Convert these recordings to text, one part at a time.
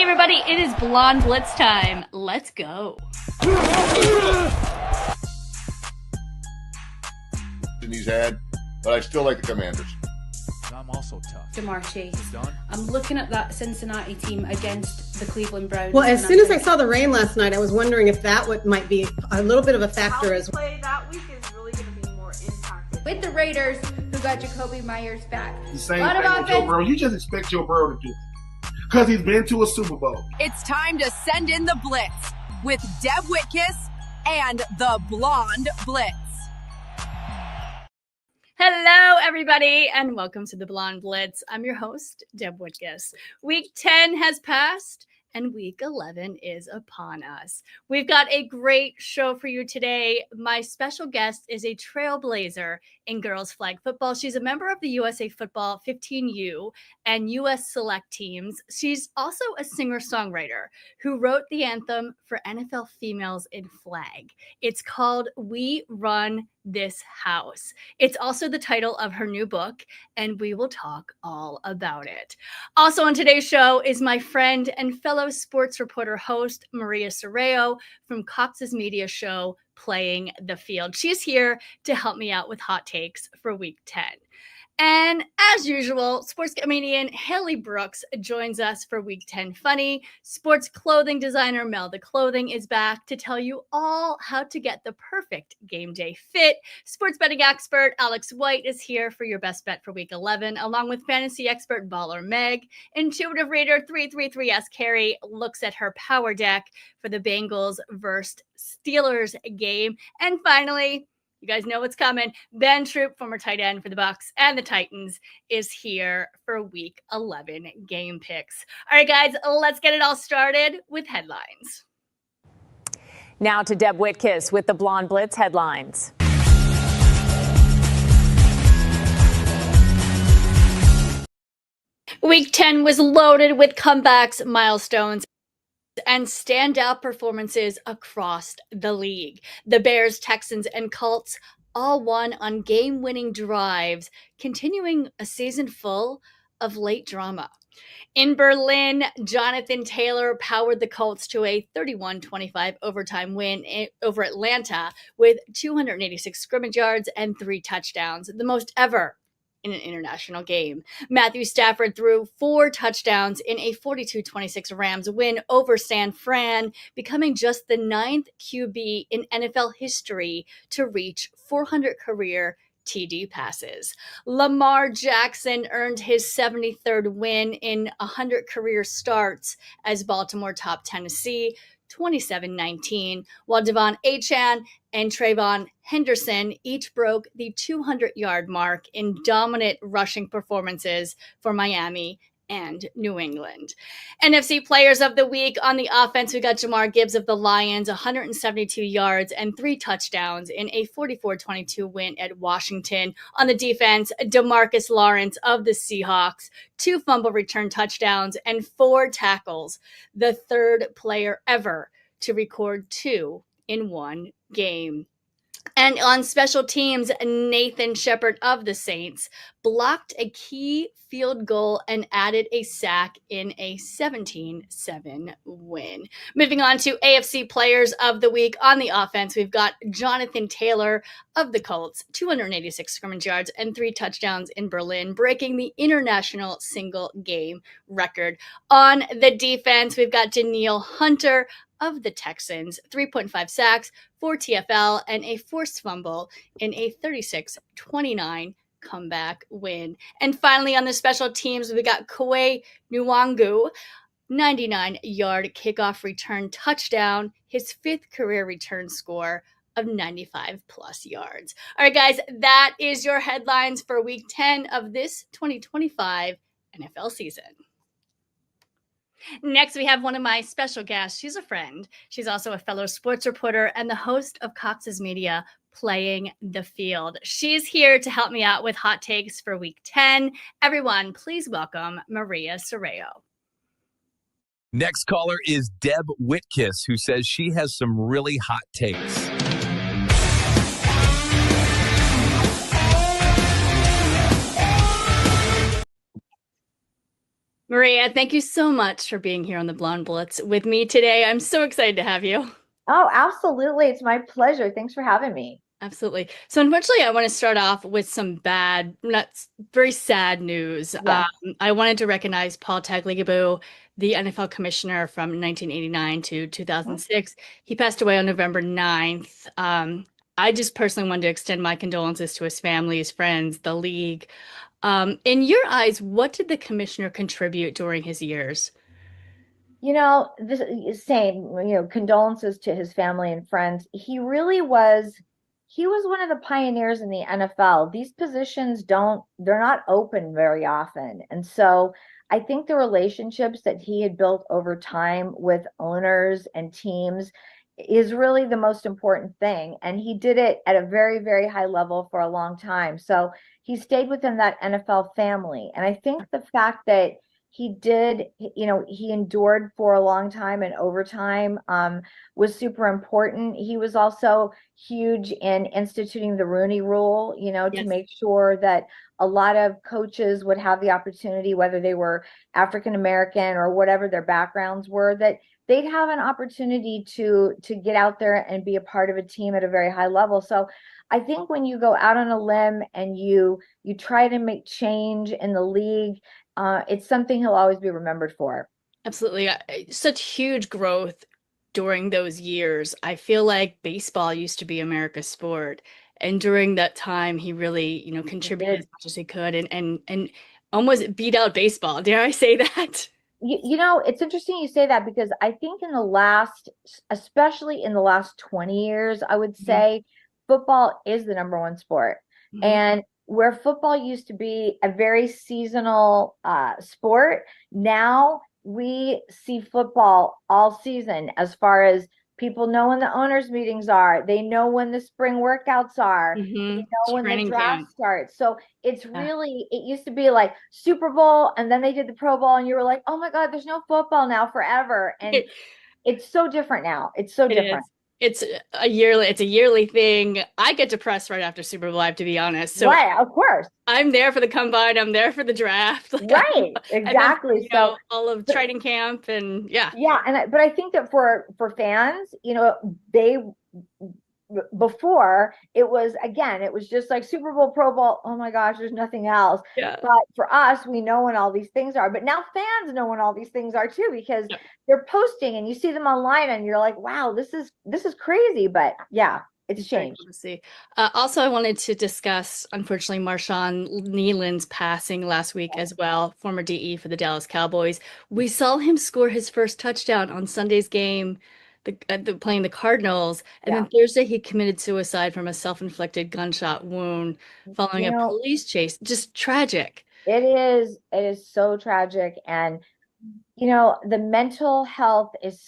everybody, it is Blonde Blitz time. Let's go. He's had, but I still like the Commanders. I'm also tough. Jamar Chase. Done. I'm looking at that Cincinnati team against the Cleveland Browns. Well, as soon as I saw the rain last night, I was wondering if that might be a little bit of a factor as well. How we play that week is really going to be more impacted. With the Raiders, who got Jacoby Myers back. The same thing with Joe Burrow. You just expect Joe Burrow to do it because he's been to a Super Bowl. It's time to send in the Blitz with Deb Whitcas and the Blonde Blitz. Hello, everybody, and welcome to the Blonde Blitz. I'm your host, Deb Whitcas. Week 10 has passed, and week 11 is upon us. We've got a great show for you today. My special guest is a trailblazer in girls flag football. She's a member of the USA Football 15U and US Select teams. She's also a singer-songwriter who wrote the anthem for NFL females in flag. It's called We Run This House. It's also the title of her new book, and we will talk all about it. Also on today's show is my friend and fellow sports reporter host, Maria Sorreo from Cox's media show, Playing the Field. She's here to help me out with hot takes for week 10. And as usual, sports comedian Haley Brooks joins us for Week 10 Funny. Sports clothing designer Mel the Clothing is back to tell you all how to get the perfect game day fit. Sports betting expert Alex White is here for your best bet for Week 11, along with fantasy expert Ballers Meg. Intuitive reader 333S Carey looks at her power deck for the Bengals versus Steelers game. And finally, you guys know what's coming. Ben Troupe, former tight end for the Bucs and the Titans, is here for Week 11 game picks. All right, guys, let's get it all started with headlines. Now to Deb Whitcas with the Blonde Blitz headlines. Week 10 was loaded with comebacks, milestones, and standout performances across the league. The Bears, Texans, and Colts all won on game-winning drives, continuing a season full of late drama. In Berlin, Jonathan Taylor powered the Colts to a 31-25 overtime win over Atlanta with 286 scrimmage yards and 3 touchdowns, the most ever in an international game. Matthew Stafford threw 4 touchdowns in a 42-26 Rams win over San Fran, becoming just the 9th QB in NFL history to reach 400 career TD passes. Lamar Jackson earned his 73rd win in 100 career starts as Baltimore topped Tennessee 27-19, while Devon Achane and Trayvon Henderson each broke the 200-yard mark in dominant rushing performances for Miami and New England. NFC Players of the Week on the offense, we got Jahmyr Gibbs of the Lions, 172 yards and 3 touchdowns in a 44-22 win at Washington. On the defense, DeMarcus Lawrence of the Seahawks, 2 fumble return touchdowns and 4 tackles, the third player ever to record 2 in one game. And on special teams, Nathan Shepard of the Saints blocked a key field goal and added a sack in a 17-7 win. Moving on to AFC Players of the Week on the offense, we've got Jonathan Taylor of the Colts, 286 scrimmage yards and 3 touchdowns in Berlin, breaking the international single game record. On the defense, we've got Danielle Hunter of the Texans, 3.5 sacks, 4 TFL, and a forced fumble in a 36-29 comeback win. And finally, on the special teams, we got Kwe Nwangu, 99-yard kickoff return touchdown, his 5th career return score of 95-plus yards. All right, guys, that is your headlines for Week 10 of this 2025 NFL season. Next, we have one of my special guests. She's a friend. She's also a fellow sports reporter and the host of Cox's Media, Playing the Field. She's here to help me out with hot takes for Week 10. Everyone, please welcome Maria Sorreo. Next caller is Deb Whitcas, who says she has some really hot takes. Maria, thank you so much for being here on the Blonde Blitz with me today. I'm so excited to have you. Oh, absolutely. It's my pleasure. Thanks for having me. Absolutely. So, unfortunately, I want to start off with some bad, not very sad news. Yeah. I wanted to recognize Paul Tagliabue, the NFL commissioner from 1989 to 2006. He passed away on November 9th. I just personally wanted to extend my condolences to his family, his friends, the league. In your eyes, what did the commissioner contribute during his years? This same, condolences to his family and friends. He was one of the pioneers in the NFL. These positions they're not open very often. And so I think the relationships that he had built over time with owners and teams is really the most important thing. And he did it at a very, very high level for a long time. So he stayed within that NFL family. And I think the fact that he endured for a long time and overtime was super important. He was also huge in instituting the Rooney Rule, to make sure that a lot of coaches would have the opportunity, whether they were African American or whatever their backgrounds were, that they'd have an opportunity to get out there and be a part of a team at a very high level. So I think when you go out on a limb and you try to make change in the league, it's something he'll always be remembered for. Absolutely. Such huge growth during those years. I feel like baseball used to be America's sport. And during that time, he really, contributed as much as he could and almost beat out baseball. Dare I say that? It's interesting you say that, because I think especially in the last 20 years, I would say football is the number one sport. And where football used to be a very seasonal sport, now we see football all season, as far as people know when the owners' meetings are. They know when the spring workouts are. They know when the draft starts. So it's really, it used to be like Super Bowl, and then they did the Pro Bowl, and you were like, oh my God, there's no football now forever. And it's so different now. It's so different. It's a yearly thing. I get depressed right after Super Bowl, I have to be honest. So right, of course. I'm there for the combine. I'm there for the draft. Right, exactly. Then, all of training camp and but I think that for fans, they before it was just like Super Bowl, Pro Bowl. Oh my gosh, there's nothing else. Yeah. But for us, we know when all these things are. But now fans know when all these things are too, because they're posting and you see them online and you're like, wow, this is crazy. But yeah, it's changed. Also, I wanted to discuss, unfortunately, Marshawn Nealon's passing last week as well, former DE for the Dallas Cowboys. We saw him score his first touchdown on Sunday's game, playing the Cardinals, and then Thursday he committed suicide from a self-inflicted gunshot wound following a police chase. Just tragic. It is so tragic. And the mental health is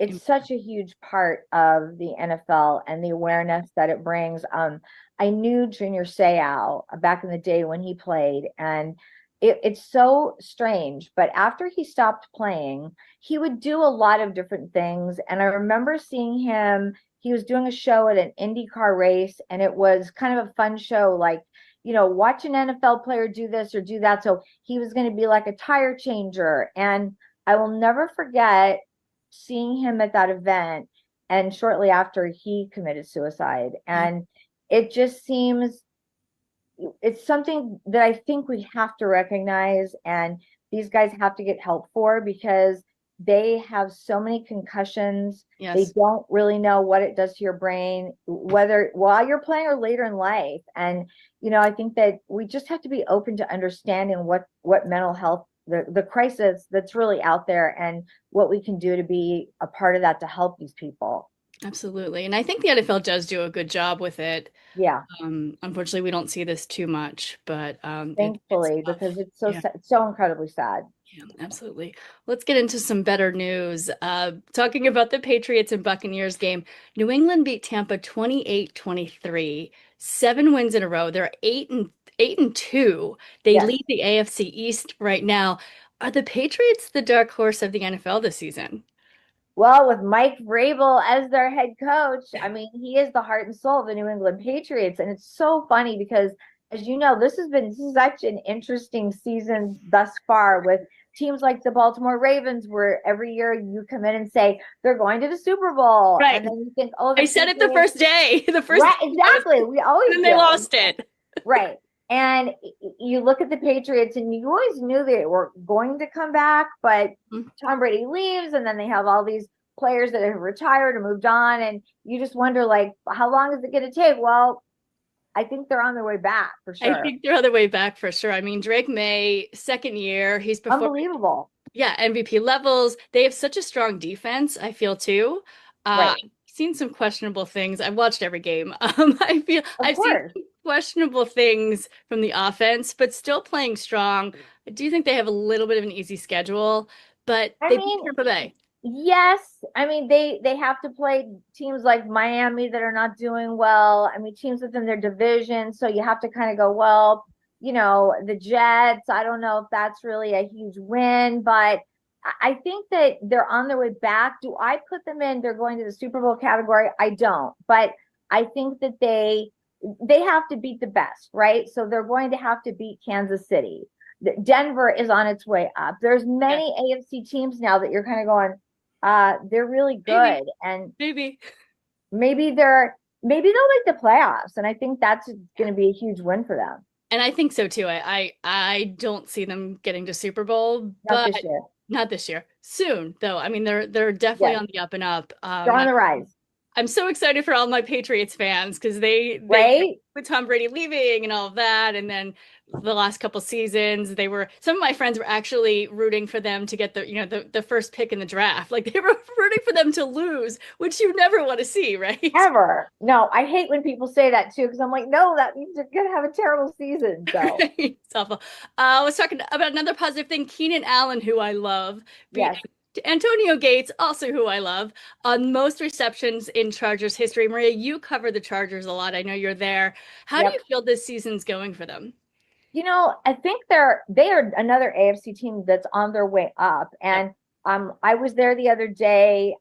it's such a huge part of the NFL and the awareness that it brings. I knew Junior Seau back in the day when he played, and it's so strange, but after he stopped playing, he would do a lot of different things. And I remember seeing him, he was doing a show at an IndyCar race, and it was kind of a fun show, like, watch an NFL player do this or do that. So he was going to be like a tire changer. And I will never forget seeing him at that event. And shortly after, he committed suicide. And it just seems, it's something that I think we have to recognize, and these guys have to get help for, because they have so many concussions. They don't really know what it does to your brain, whether while you're playing or later in life. And, I think that we just have to be open to understanding what mental health, the crisis that's really out there, and what we can do to be a part of that to help these people. Absolutely. And I think the NFL does do a good job with it. Yeah. Unfortunately, we don't see this too much, but thankfully, because it's so incredibly sad. Yeah, absolutely. Let's get into some better news. Talking about the Patriots and Buccaneers game, New England beat Tampa 28-23, 7 wins in a row. They're 8-2. They lead the AFC East right now. Are the Patriots the dark horse of the NFL this season? Well, with Mike Vrabel as their head coach, I mean, he is the heart and soul of the New England Patriots. And it's so funny because as you know, this has been such an interesting season thus far with teams like the Baltimore Ravens, where every year you come in and say they're going to the Super Bowl, Right. and then you think, oh, I said it the first day. Right, exactly. We always and then they lost it. Right. And you look at the Patriots, and you always knew they were going to come back, but Tom Brady leaves, and then they have all these players that have retired or moved on, and you just wonder, like, how long is it going to take? Well, I think they're on their way back for sure. I think they're on their way back for sure. I mean, Drake May, second year, he's performing. Unbelievable. Yeah, MVP levels. They have such a strong defense, I feel too. Right. I've seen some questionable things. I've watched every game. I've seen questionable things from the offense, but still playing strong. I do think they have a little bit of an easy schedule, but they beat Tampa Bay. Yes, I mean they have to play teams like Miami that are not doing well. I mean, teams within their division, so you have to kind of go, well, you know, the Jets, I don't know if that's really a huge win, but I think that they're on their way back. Do I put them in they're going to the Super Bowl category? I don't, but I think that they have to beat the best, right? So they're going to have to beat Kansas City. Denver is on its way up. There's many AFC teams now that you're kind of going, they're really good, and maybe they'll make the playoffs, and I think that's going to be a huge win for them. And I think so too. I don't see them getting to Super Bowl, not this year. Not this year. Soon though. I mean, they're definitely on the up and up. They're on the rise. I'm so excited for all my Patriots fans because they with Tom Brady leaving and all of that, and then the last couple seasons, some of my friends were actually rooting for them to get the first pick in the draft. Like they were rooting for them to lose, which you never want to see, right? Ever. No, I hate when people say that too, because I'm like, no, that means you're gonna have a terrible season. So it's awful. I was talking about another positive thing. Keenan Allen, who I love. Yes. Antonio Gates, also who I love, on most receptions in Chargers history. Maria, you cover the Chargers a lot. I know you're there. How do you feel this season's going for them? You know, I think they are another AFC team that's on their way up. And I was there the other day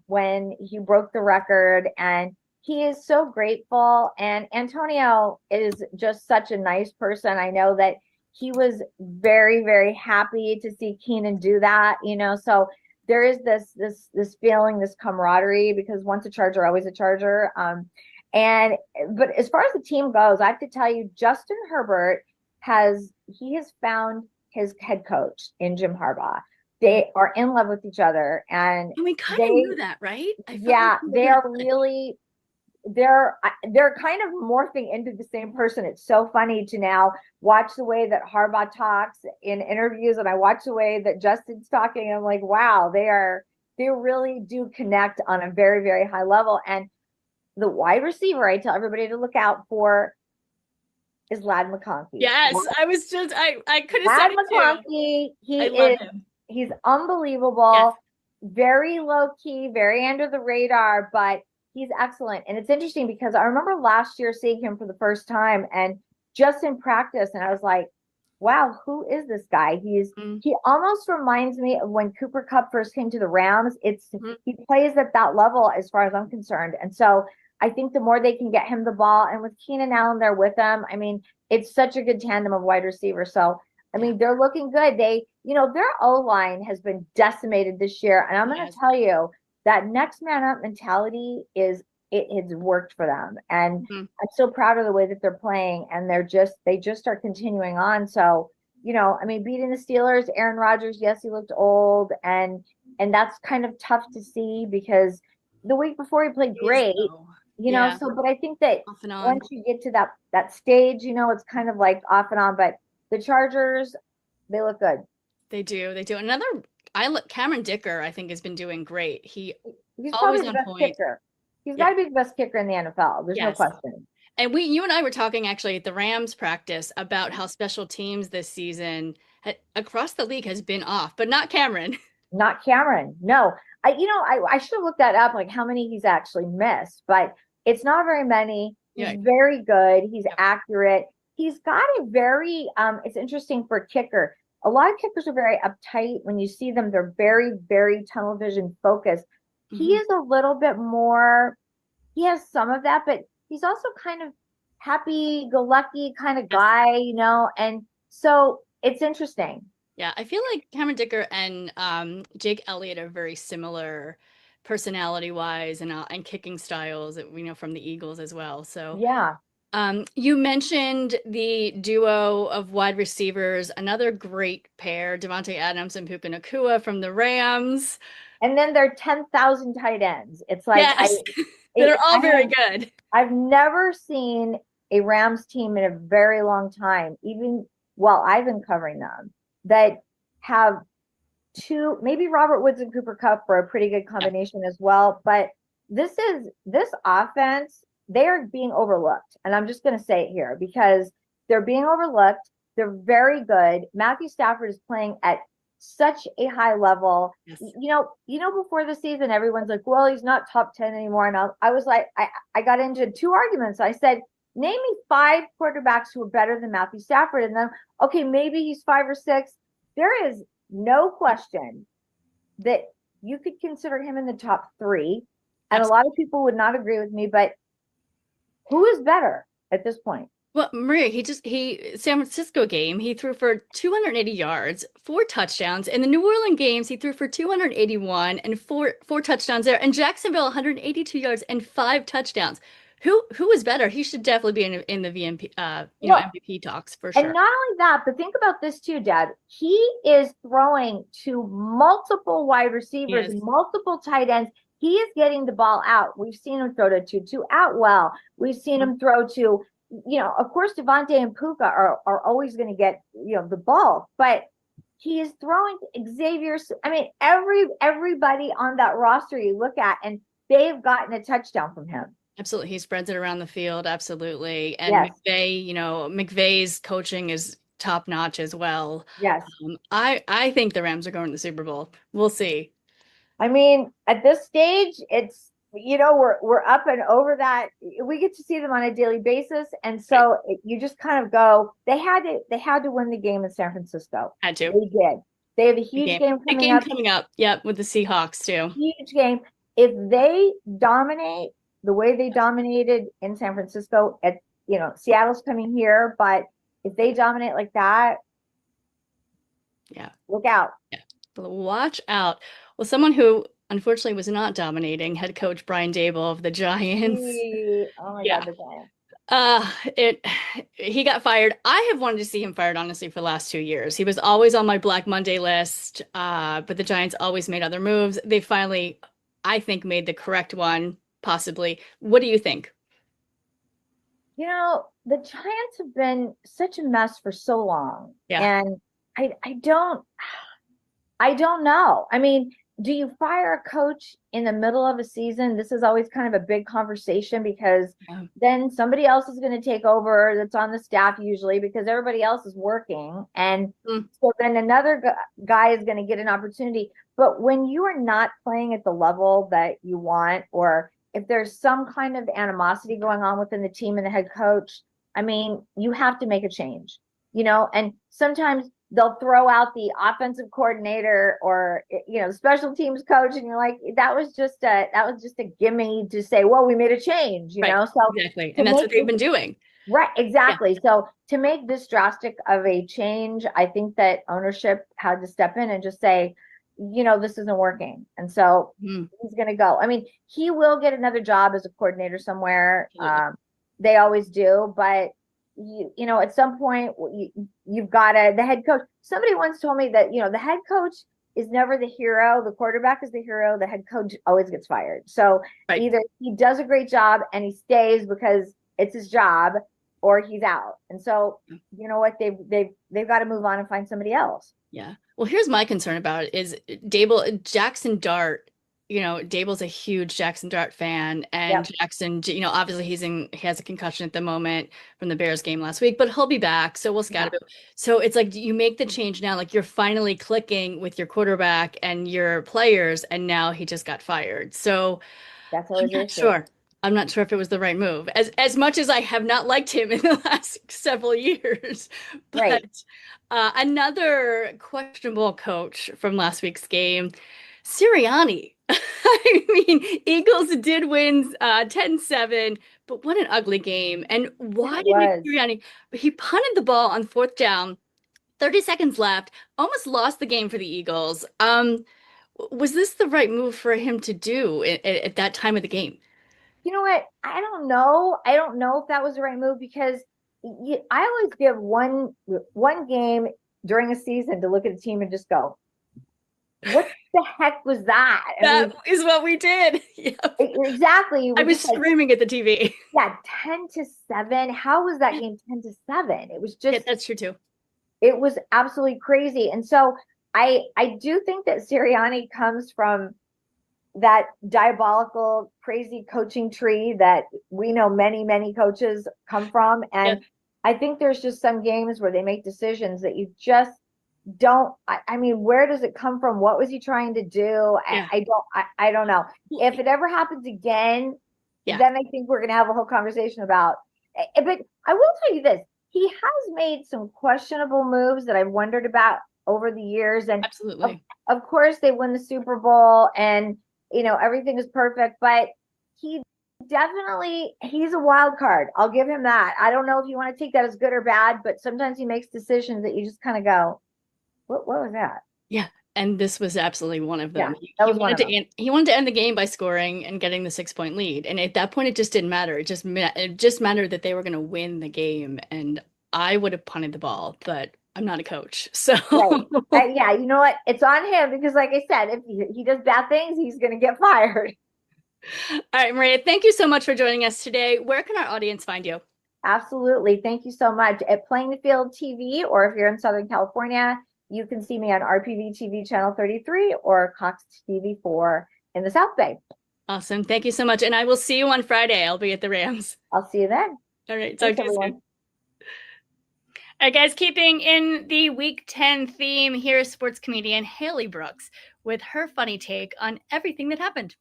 when he broke the record, and he is so grateful. And Antonio is just such a nice person. I know that he was very, very happy to see Keenan do that, you know. So there is this feeling, this camaraderie, because once a Charger, always a Charger. But as far as the team goes, I have to tell you, Justin Herbert has found his head coach in Jim Harbaugh. They are in love with each other, and we kind of knew that, right? They are really. They're kind of morphing into the same person. It's so funny to now watch the way that Harbaugh talks in interviews, and I watch the way that Justin's talking. And I'm like, wow, they really do connect on a very, very high level. And the wide receiver I tell everybody to look out for is Ladd McConkey. Yes, I could have said it McConkey, he's unbelievable, yes. Very low key, very under the radar, but he's excellent. And it's interesting because I remember last year seeing him for the first time and just in practice, and I was like, wow, who is this guy? He almost reminds me of when Cooper Kupp first came to the Rams. He plays at that level as far as I'm concerned. And so I think the more they can get him the ball, and with Keenan Allen there with them, I mean, it's such a good tandem of wide receivers. So, I mean, they're looking good. Their O-line has been decimated this year. And I'm going to tell you that next man up mentality has worked for them. And I'm so proud of the way that they're playing, and they just are continuing on. So, I mean, beating the Steelers, Aaron Rodgers, yes, he looked old, and that's kind of tough to see because the week before he played great. But I think that once you get to that stage, it's kind of like off and on. But the Chargers, they look good. They do. Cameron Dicker, I think, has been doing great. He's probably always the on best point. Kicker. He's got to be the best kicker in the NFL. There's no question. And you and I were talking actually at the Rams practice about how special teams this season across the league has been off, but not Cameron. Not Cameron. No. I should have looked that up, like how many he's actually missed, but it's not very many. He's very good. He's accurate. He's got a very, it's interesting for a kicker. A lot of kickers are very uptight. When you see them, they're very, very tunnel vision focused. He is a little bit more, he has some of that, but he's also kind of happy-go-lucky kind of guy, you know, and so it's interesting. Yeah, I feel like Cameron Dicker and Jake Elliott are very similar personality-wise and kicking styles that we know from the Eagles as well. So yeah. You mentioned the duo of wide receivers, another great pair, Devontae Adams and Puka Nacua from the Rams. And then there are 10,000 tight ends. It's like yes, they're all very good. I've never seen a Rams team in a very long time, even while I've been covering them, that have two, maybe Robert Woods and Cooper Kupp for a pretty good combination as well. But this offense, they are being overlooked. And I'm just going to say it here because they're being overlooked. They're very good. Matthew Stafford is playing at such a high level. Yes. You know, before the season, everyone's like, well, he's not top 10 anymore. And I was like, I got into two arguments. I said, name me 5 quarterbacks who are better than Matthew Stafford. And then, okay, maybe he's 5 or 6. There is no question that you could consider him in the top 3. And a lot of people would not agree with me, but who is better at this point? Well, Maria, San Francisco game, he threw for 280 yards, 4 touchdowns. In the New Orleans games, he threw for 281 and four touchdowns there. And Jacksonville, 182 yards and 5 touchdowns. Who is better? He should definitely be in the VMP, MVP talks for sure. And not only that, but think about this too, Dad. He is throwing to multiple wide receivers, multiple tight ends. He is getting the ball out. We've seen him throw to Tutu Atwell. We've seen him throw to, of course, Devontae and Puka are always going to get, the ball, but he is throwing Xavier. I mean, everybody on that roster you look at, and they've gotten a touchdown from him. Absolutely. He spreads it around the field. Absolutely. And yes. McVay's coaching is top notch as well. Yes. I think the Rams are going to the Super Bowl. We'll see. I mean, at this stage, it's, we're up and over that. We get to see them on a daily basis. And so you just kind of go, they had to win the game in San Francisco. Had to. They did. They have a huge game coming up. Yep. With the Seahawks too. Huge game. If they dominate the way they dominated in San Francisco, Seattle's coming here, but if they dominate like that, look out. Yeah. Watch out. Well, someone who unfortunately was not dominating, head coach Brian Daboll of the Giants. Oh my God, the Giants. He got fired. I have wanted to see him fired, honestly, for the last 2 years. He was always on my Black Monday list, but the Giants always made other moves. They finally, I think, made the correct one, possibly. What do you think? The Giants have been such a mess for so long. Yeah. And I don't know. I mean, do you fire a coach in the middle of a season? This is always kind of a big conversation because then somebody else is going to take over that's on the staff usually because everybody else is working. And so then another guy is going to get an opportunity. But when you are not playing at the level that you want, or if there's some kind of animosity going on within the team and the head coach, I mean, you have to make a change, and sometimes they'll throw out the offensive coordinator or, special teams coach. And you're like, that was just a gimme to say, well, we made a change, right. So exactly. And that's what they've been doing. Right. Exactly. Yeah. So to make this drastic of a change, I think that ownership had to step in and just say, this isn't working. And so he's going to go. I mean, he will get another job as a coordinator somewhere. They always do, but at some point you've got the head coach. Somebody once told me that, the head coach is never the hero. The quarterback is the hero. The head coach always gets fired. So either he does a great job and he stays because it's his job, or he's out. And so, you know what, they've got to move on and find somebody else. Yeah. Well, here's my concern about it is Jackson Dart. Daboll's a huge Jackson Dart fan, and Jackson, obviously he has a concussion at the moment from the Bears game last week, but he'll be back. So we'll scout it. So it's like, you make the change now, like you're finally clicking with your quarterback and your players, and now he just got fired. So that's always I'm not sure if it was the right move, as much as I have not liked him in the last several years. But another questionable coach from last week's game, Sirianni. I mean, Eagles did win 10-7, but what an ugly game. And why did Nick Sirianni? He punted the ball on 4th down, 30 seconds left, almost lost the game for the Eagles. Was this the right move for him to do at that time of the game? You know what? I don't know. I don't know if that was the right move because I always give one game during a season to look at a team and just go, what the heck was that? That is what we did. Yep. Exactly. I was screaming at the TV. Yeah, 10-7. How was that game 10-7? It was just. Yeah, that's true too. It was absolutely crazy. And so I do think that Sirianni comes from that diabolical, crazy coaching tree that we know many, many coaches come from. And I think there's just some games where they make decisions that you just don't. I mean, where does it come from? What was he trying to do? I don't know. If it ever happens again, then I think we're going to have a whole conversation about. But I will tell you this: he has made some questionable moves that I've wondered about over the years. And absolutely, of course, they win the Super Bowl, and everything is perfect. But he's a wild card. I'll give him that. I don't know if you want to take that as good or bad, but sometimes he makes decisions that you just kind of go, What was that? Yeah, and this was absolutely one of them. Yeah, he wanted to end the game by scoring and getting the 6-point lead, and at that point, it just didn't matter. It just mattered that they were going to win the game, and I would have punted the ball, but I'm not a coach, so right. Yeah, you know what? It's on him because, like I said, if he does bad things, he's going to get fired. All right, Maria, thank you so much for joining us today. Where can our audience find you? Absolutely, thank you so much. At Playing the Field TV, or if you're in Southern California, you can see me on RPV TV channel 33 or Cox TV 4 in the South Bay. Awesome. Thank you so much. And I will see you on Friday. I'll be at the Rams. I'll see you then. All right. Talk to you soon. All right, guys, keeping in the Week 10 theme, here's sports comedian Haley Brooks with her funny take on everything that happened.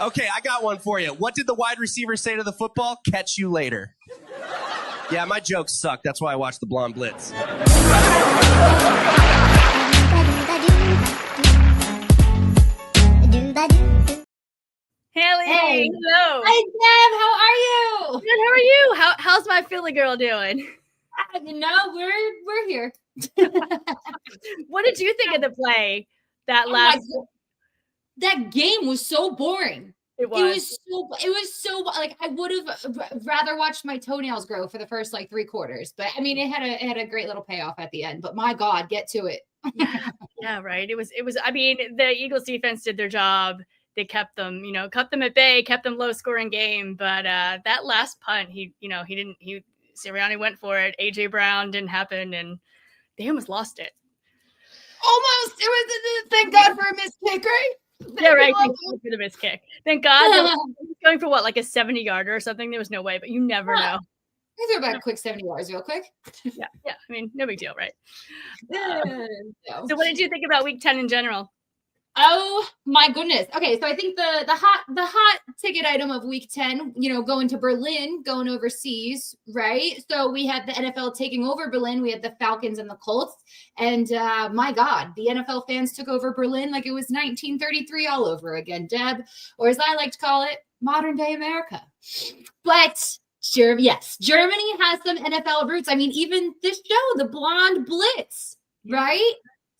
Okay, I got one for you. What did the wide receiver say to the football? Catch you later. Yeah, my jokes suck. That's why I watch the Blonde Blitz. Haley, hey. Hello. Hi, Deb. How are you? Good. How are you? How's my Philly girl doing? We're here. What did you think of the play that that game was so boring. It was so like I would have rather watched my toenails grow for the first like 3 quarters. But I mean, it had a great little payoff at the end. But my God, get to it. Yeah, right. It was. I mean, the Eagles defense did their job. They kept them, kept them at bay, kept them low scoring game. But that last punt, Sirianni went for it. AJ Brown didn't happen, and they almost lost it. Almost. It was. Thank God for a missed kick, right? Yeah, right. Thank God for the missed kick. Thank God. They were going for what, like a 70-yarder or something? There was no way, but you never know. I threw back a quick 70 yards real quick. Yeah. I mean, no big deal, right? So what did you think about Week 10 in general? Oh my goodness. Okay, so I think the hot ticket item of Week 10, going to Berlin, going overseas, right? So we had the NFL taking over Berlin. We had the Falcons and the Colts. And my God, the NFL fans took over Berlin like it was 1933 all over again, Deb, or as I like to call it, modern day America. But yes, Germany has some NFL roots. I mean, even this show, the Blonde Blitz, right?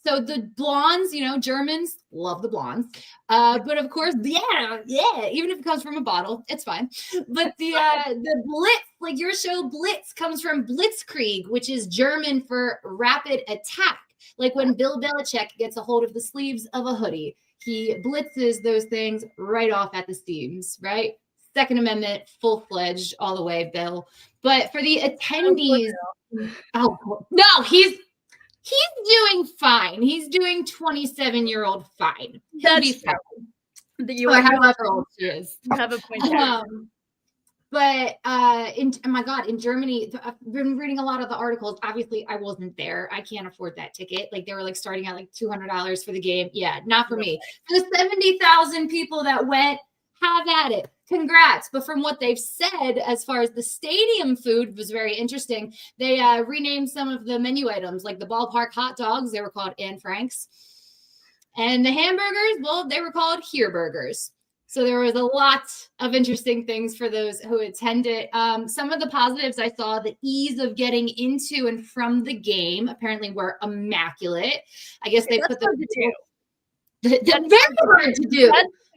So the blondes, Germans love the blondes. But of course, yeah, even if it comes from a bottle, it's fine. But the Blitz, like your show Blitz, comes from Blitzkrieg, which is German for rapid attack. Like when Bill Belichick gets a hold of the sleeves of a hoodie, he blitzes those things right off at the seams, right? Second Amendment, full-fledged, all the way, Bill. But for the attendees, no, he's doing fine. He's doing 27-year-old fine. He'll be fine. Or however old she is. You have a point there. But in Germany, I've been reading a lot of the articles. Obviously, I wasn't there. I can't afford that ticket. Like they were like starting at like $200 for the game. Yeah, not for me. For the 70,000 people that went, have at it. Congrats. But from what they've said, as far as the stadium food was very interesting. They renamed some of the menu items, like the ballpark hot dogs. They were called Anne Frank's. And the hamburgers, well, they were called Here Burgers. So there was a lot of interesting things for those who attended. Some of the positives I saw, the ease of getting into and from the game apparently were immaculate. I guess they put the very hard to do.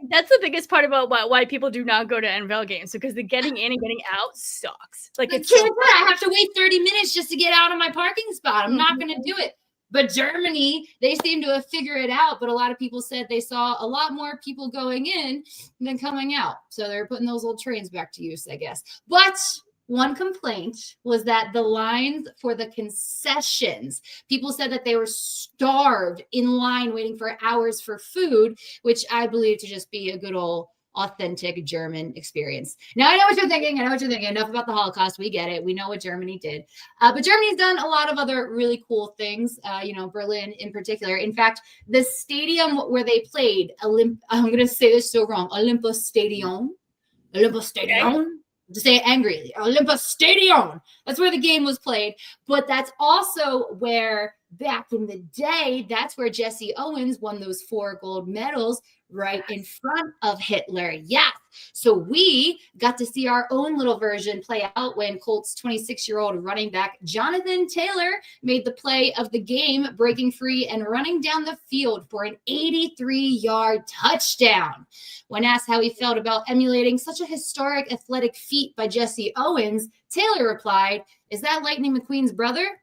That's the biggest part about why people do not go to NFL games, because the getting in and getting out sucks. Like it's I have to wait 30 minutes just to get out of my parking spot. I'm not going to do it. But Germany, they seem to have figured it out. But a lot of people said they saw a lot more people going in than coming out. So they're putting those old trains back to use, I guess. But one complaint was that the lines for the concessions, people said that they were starved in line waiting for hours for food, which I believe to just be a good old authentic German experience. Now, I know what you're thinking. Enough about the Holocaust. We get it. We know what Germany did. But Germany's done a lot of other really cool things, Berlin in particular. In fact, the stadium where they played, I'm going to say this so wrong, Olympiastadion. To say it angrily, Olympiastadion. That's where the game was played. But that's also where, back in the day, that's where Jesse Owens won those 4 gold medals right in front of Hitler. Yeah. So we got to see our own little version play out when Colts 26-year-old running back Jonathan Taylor made the play of the game, breaking free and running down the field for an 83-yard touchdown. When asked how he felt about emulating such a historic athletic feat by Jesse Owens, Taylor replied, "Is that Lightning McQueen's brother?"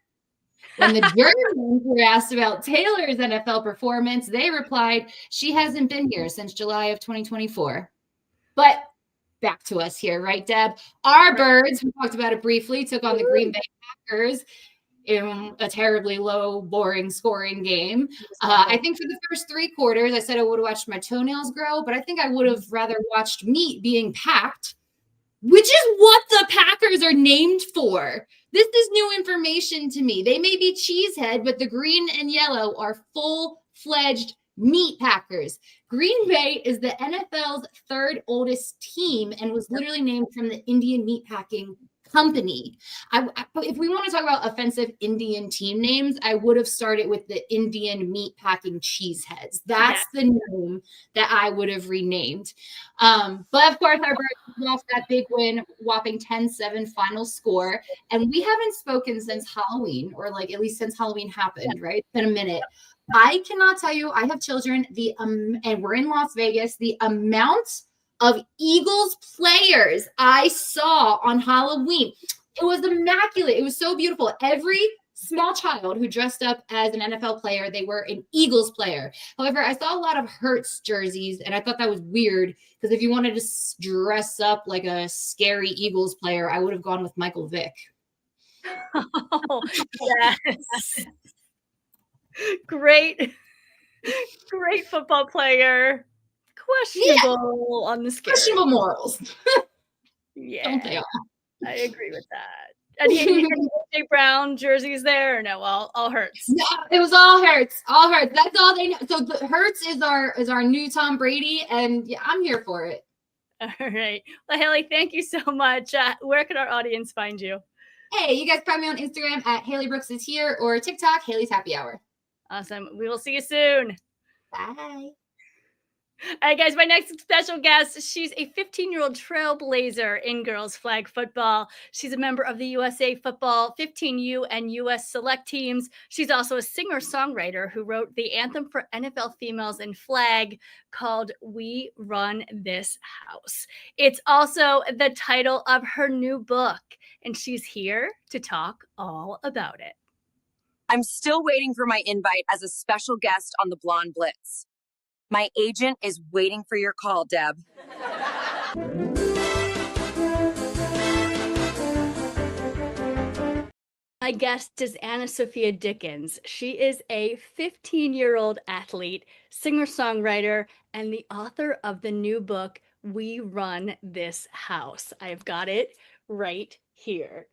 When the Germans were asked about Taylor's NFL performance, they replied, "She hasn't been here since July of 2024. But back to us here, right, Deb? Our birds, we talked about it briefly, took on the Green Bay Packers in a terribly low, boring scoring game. I think for the first 3 quarters, I said I would have watched my toenails grow, but I think I would have rather watched meat being packed, which is what the Packers are named for. This is new information to me. They may be cheesehead, but the green and yellow are full-fledged meat packers. Green Bay is the NFL's 3rd oldest team and was literally named from the Indian meatpacking company. If we want to talk about offensive Indian team names, I would have started with the Indian meatpacking cheeseheads. That's the name that I would have renamed. But of course, our Birds lost that big win, whopping 10-7 final score. And we haven't spoken since Halloween, or like at least since Halloween happened, right? It's been a minute. I cannot tell you, I have children, and we're in Las Vegas, the amount of Eagles players I saw on Halloween. It was immaculate. It was so beautiful. Every small child who dressed up as an NFL player, they were an Eagles player. However, I saw a lot of Hurts jerseys, and I thought that was weird because if you wanted to dress up like a scary Eagles player, I would have gone with Michael Vick. Oh, yes. Great football player. Questionable on the scale. Questionable morals. Yeah. Don't they all? I agree with that. Any AJ Brown jerseys there or no? All Hurts. No, it was all Hurts. All Hurts. That's all they know. So the Hurts is our new Tom Brady, and yeah, I'm here for it. All right. Well, Haley, thank you so much. Where can our audience find you? Hey, you guys find me on Instagram at Haley Brooks is here or TikTok, Haley's Happy Hour. Awesome. We will see you soon. Bye. All right, guys, my next special guest, she's a 15-year-old trailblazer in girls flag football. She's a member of the USA Football 15U and US Select teams. She's also a singer-songwriter who wrote the anthem for NFL females in flag called We Run This House. It's also the title of her new book, and she's here to talk all about it. I'm still waiting for my invite as a special guest on the Blonde Blitz. My agent is waiting for your call, Deb. My guest is Anna Sophia Dickens. She is a 15-year-old athlete, singer-songwriter, and the author of the new book, We Run This House. I've got it right here.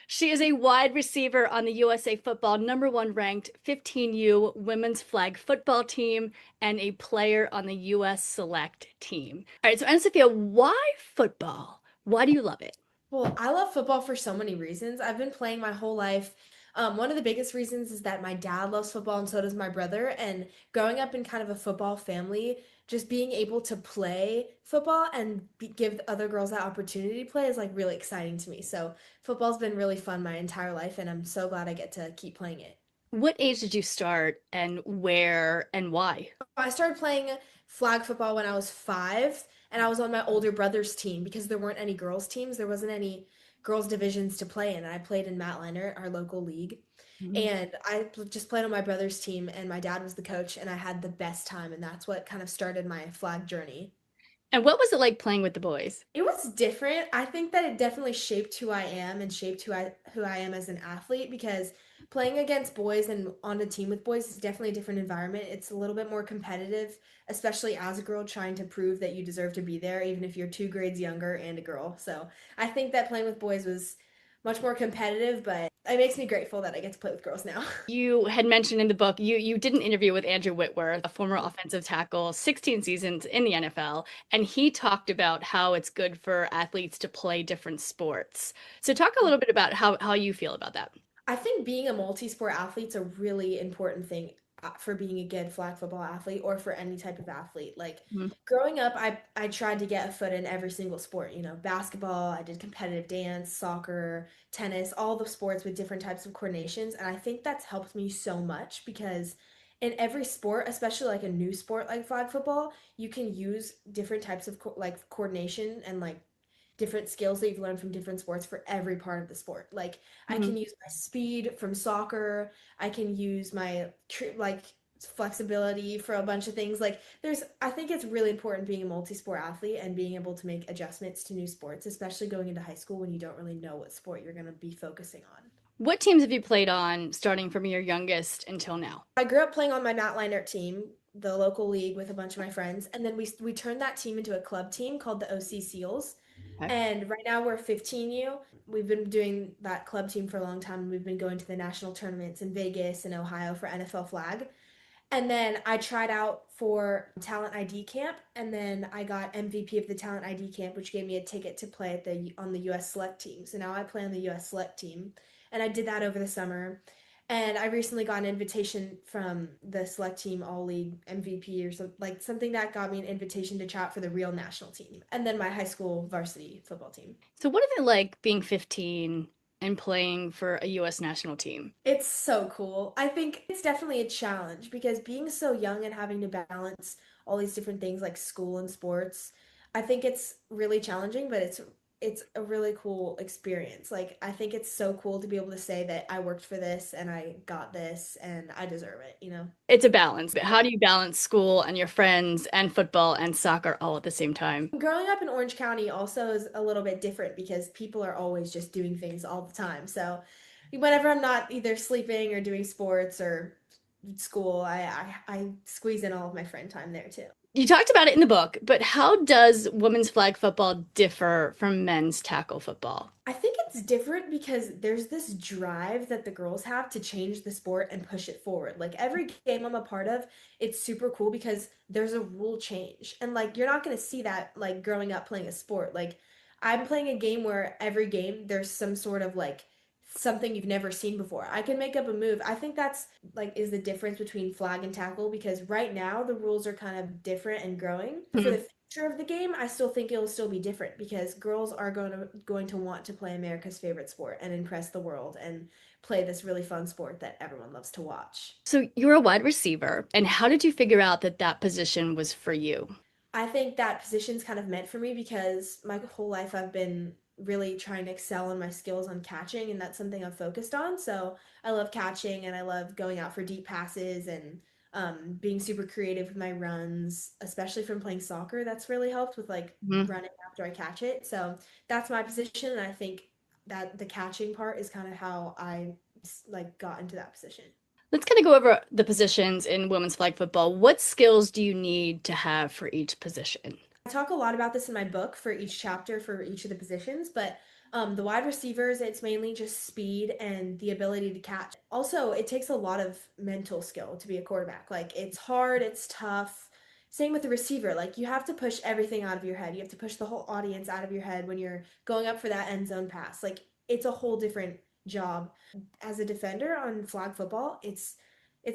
She is a wide receiver on the USA Football #1 ranked 15U women's flag football team and a player on the US Select team. All right, so Anna Sophia, why football? Why do you love it? Well, I love football for so many reasons. I've been playing my whole life. One of the biggest reasons is that my dad loves football and so does my brother. And growing up in kind of a football family, just being able to play football and give other girls that opportunity to play is like really exciting to me. So football's been really fun my entire life, and I'm so glad I get to keep playing it. What age did you start and where and why? I started playing flag football when I was 5, and I was on my older brother's team because there weren't any girls' teams. There wasn't any girls' divisions to play in. I played in Matt Leinart, our local league. And I just played on my brother's team, and my dad was the coach, and I had the best time, and that's what kind of started my flag journey. And what was it like playing with the boys? It was different. I think that it definitely shaped who I am and shaped who I am as an athlete, because playing against boys and on a team with boys is definitely a different environment. It's a little bit more competitive, especially as a girl trying to prove that you deserve to be there, even if you're 2 grades younger and a girl. So I think that playing with boys was much more competitive, but it makes me grateful that I get to play with girls now. You had mentioned in the book you did an interview with Andrew Whitworth, a former offensive tackle, 16 seasons in the NFL, and he talked about how it's good for athletes to play different sports. So talk a little bit about how you feel about that. I think being a multi-sport athlete's a really important thing for being a good flag football athlete or for any type of athlete. Like growing up, I tried to get a foot in every single sport, you know, basketball, I did competitive dance, soccer, tennis, all the sports with different types of coordinations. And I think that's helped me so much because in every sport, especially like a new sport like flag football, you can use different types of like coordination and like different skills that you've learned from different sports for every part of the sport. Like I can use my speed from soccer, I can use my like flexibility for a bunch of things. Like I think it's really important being a multi-sport athlete and being able to make adjustments to new sports, especially going into high school when you don't really know what sport you're going to be focusing on. What teams have you played on starting from your youngest until now? I grew up playing on my Matt Leinart team, the local league, with a bunch of my friends, and then we turned that team into a club team called the OC Seals. And right now we're 15U. We've been doing that club team for a long time. We've been going to the national tournaments in Vegas and Ohio for NFL flag. And then I tried out for Talent ID camp, and then I got MVP of the Talent ID camp, which gave me a ticket to play on the US Select team. So now I play on the US Select team, and I did that over the summer. And I recently got an invitation from the Select Team All League MVP or something that got me an invitation to chat for the real national team, and then my high school varsity football team. So what is it like being 15 and playing for a US national team? It's so cool. I think it's definitely a challenge because being so young and having to balance all these different things like school and sports, I think it's really challenging, but it's a really cool experience. Like I think it's so cool to be able to say that I worked for this and I got this and I deserve it, you know? It's a balance, but how do you balance school and your friends and football and soccer all at the same time? Growing up in Orange County also is a little bit different because people are always just doing things all the time. So whenever I'm not either sleeping or doing sports or school, I squeeze in all of my friend time there too. You talked about it in the book, but how does women's flag football differ from men's tackle football? I think it's different because there's this drive that the girls have to change the sport and push it forward. Like every game I'm a part of, it's super cool because there's a rule change. And like you're not going to see that like growing up playing a sport. Like I'm playing a game where every game there's some sort of like something you've never seen before. I can make up a move. I think that's like is the difference between flag and tackle because right now the rules are kind of different and growing. For the future of the game, I still think it'll still be different because girls are going to want to play America's favorite sport and impress the world and play this really fun sport that everyone loves to watch. So you're a wide receiver, and how did you figure out that position was for you? I think that position's kind of meant for me because my whole life I've been really trying to excel in my skills on catching, and that's something I've focused on. So I love catching and I love going out for deep passes and being super creative with my runs, especially from playing soccer. That's really helped with like running after I catch it. So that's my position, and I think that the catching part is kind of how I like got into that position. Let's kind of go over the positions in women's flag football. What skills do you need to have for each position? I talk a lot about this in my book for each chapter for each of the positions, but the wide receivers, it's mainly just speed and the ability to catch. Also, it takes a lot of mental skill to be a quarterback. Like it's hard, it's tough. Same with the receiver. Like you have to push everything out of your head. You have to push the whole audience out of your head when you're going up for that end zone pass. Like it's a whole different job. As a defender on flag football, it's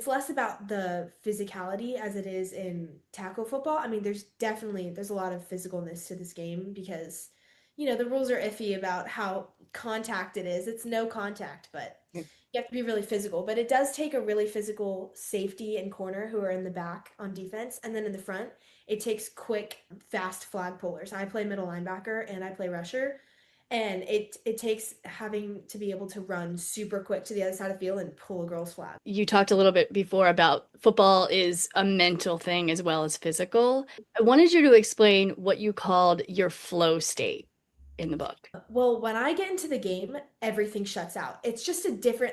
less about the physicality as it is in tackle football. I mean, there's a lot of physicalness to this game because, the rules are iffy about how contact it is. It's no contact, but you have to be really physical. But it does take a really physical safety and corner who are in the back on defense. And then in the front, it takes quick, fast flag pullers. I play middle linebacker and I play rusher. And it takes having to be able to run super quick to the other side of the field and pull a girl's flag. You talked a little bit before about football is a mental thing as well as physical. I wanted you to explain what you called your flow state in the book. Well, when I get into the game, everything shuts out. It's just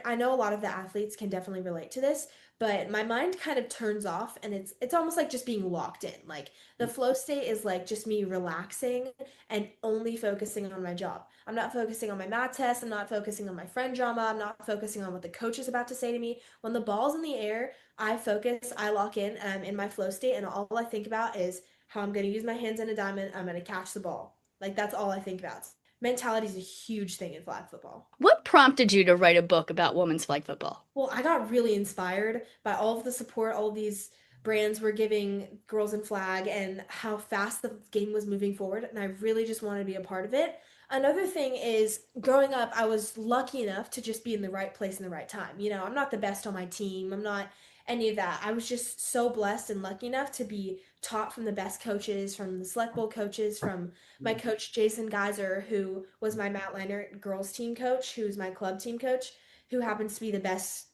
I know a lot of the athletes can definitely relate to this, but my mind kind of turns off and it's almost like just being locked in. Like the flow state is like just me relaxing and only focusing on my job. I'm not focusing on my math test. I'm not focusing on my friend drama. I'm not focusing on what the coach is about to say to me. When the ball's in the air, I focus, I lock in, and I'm in my flow state, and all I think about is how I'm going to use my hands in a diamond. I'm going to catch the ball. Like that's all I think about. Mentality is a huge thing in flag football. What prompted you to write a book about women's flag football? Well, I got really inspired by all of the support all of these brands were giving girls in flag and how fast the game was moving forward, and I really just wanted to be a part of it. Another thing is, growing up, I was lucky enough to just be in the right place in the right time. I'm not the best on my team. I'm not any of that. I was just so blessed and lucky enough to be taught from the best coaches, from the select bowl coaches, from my coach Jason Geyser, who was my Matt Leinart girls team coach, who's my club team coach, who happens to be the best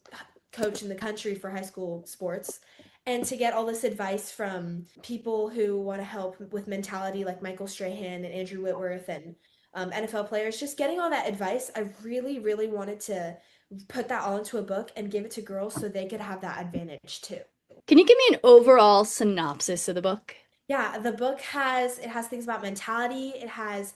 coach in the country for high school sports. And to get all this advice from people who want to help with mentality, like Michael Strahan and Andrew Whitworth and NFL players, just getting all that advice, I really, really wanted to put that all into a book and give it to girls so they could have that advantage too. Can you give me an overall synopsis of the book? Yeah, the book has things about mentality. It has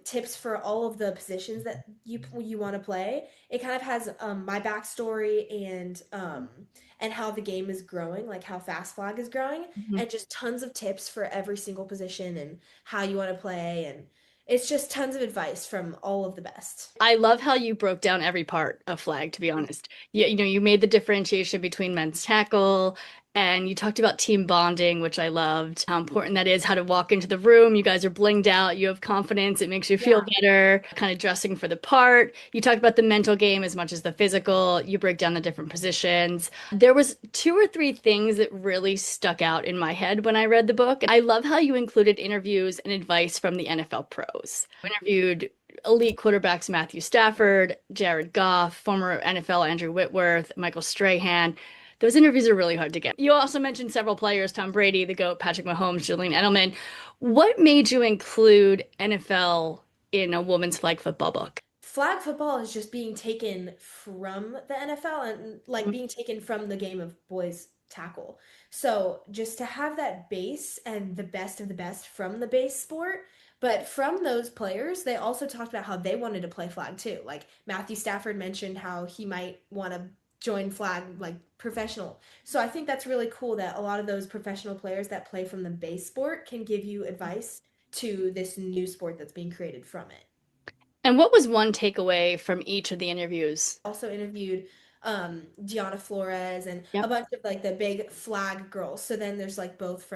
tips for all of the positions that you want to play. It kind of has my backstory and how the game is growing, like how fast flag is growing, and just tons of tips for every single position and how you want to play, and it's just tons of advice from all of the best. I love how you broke down every part of flag, to be honest. You made the differentiation between men's tackle, and you talked about team bonding, which I loved, how important that is, how to walk into the room. You guys are blinged out. You have confidence. It makes you feel better, kind of dressing for the part. You talked about the mental game as much as the physical. You break down the different positions. There was 2 or 3 things that really stuck out in my head when I read the book. I love how you included interviews and advice from the NFL pros. You interviewed elite quarterbacks Matthew Stafford, Jared Goff, former NFL Andrew Whitworth, Michael Strahan. Those interviews are really hard to get. You also mentioned several players, Tom Brady, the GOAT, Patrick Mahomes, Julian Edelman. What made you include NFL in a women's flag football book? Flag football is just being taken from the NFL and like being taken from the game of boys tackle. So just to have that base and the best of the best from the base sport, but from those players, they also talked about how they wanted to play flag too. Like Matthew Stafford mentioned how he might want to join flag like professional. So I think that's really cool that a lot of those professional players that play from the base sport can give you advice to this new sport that's being created from it. And what was one takeaway from each of the interviews? Also interviewed Deanna Flores and a bunch of like the big flag girls. So then there's like both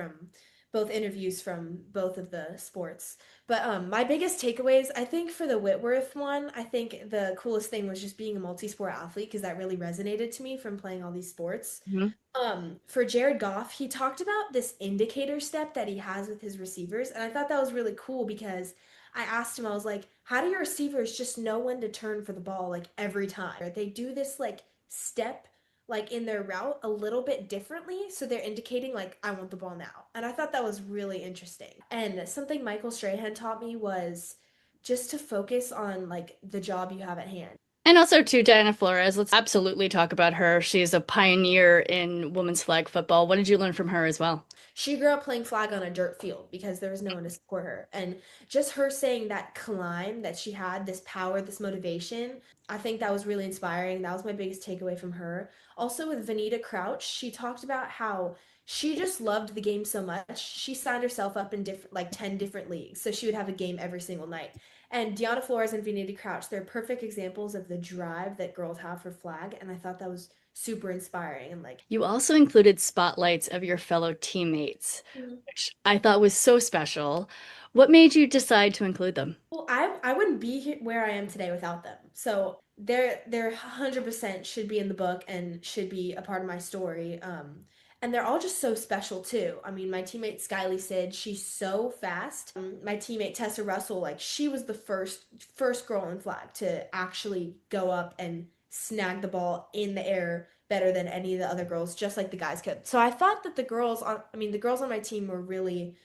interviews from both of the sports. But my biggest takeaways, I think for the Whitworth one, I think the coolest thing was just being a multi-sport athlete because that really resonated to me from playing all these sports. For Jared Goff, he talked about this indicator step that he has with his receivers. And I thought that was really cool because I asked him, I was like, how do your receivers just know when to turn for the ball like every time? They do this like step like in their route a little bit differently. So they're indicating like, I want the ball now. And I thought that was really interesting. And something Michael Strahan taught me was just to focus on like the job you have at hand. And also to Diana Flores, let's absolutely talk about her. She's a pioneer in women's flag football. What did you learn from her as well? She grew up playing flag on a dirt field because there was no one to support her. And just her saying that climb that she had, this power, this motivation, I think that was really inspiring. That was my biggest takeaway from her. Also with Vanita Crouch, she talked about how she just loved the game so much. She signed herself up in 10 different leagues. So she would have a game every single night. And Deanna Flores and Vanita Crouch, they're perfect examples of the drive that girls have for flag. And I thought that was super inspiring. And like, You also included spotlights of your fellow teammates, which I thought was so special. What made you decide to include them? well, I wouldn't be here where I am today without them. So they're 100% should be in the book and should be a part of my story. And they're all just so special too. I mean, my teammate Skyly Sid, she's so fast. My teammate Tessa Russell, like she was the first girl in flag to actually go up and snag the ball in the air better than any of the other girls, just like the guys could. So I thought that the girls on my team were really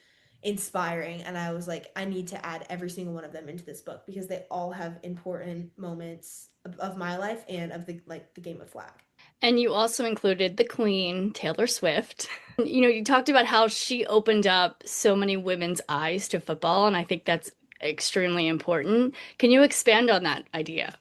inspiring, and I was like, I need to add every single one of them into this book because they all have important moments of my life and of the game of flag. And you also included the Queen, Taylor Swift. You talked about how she opened up so many women's eyes to football, and I think that's extremely important. Can you expand on that idea?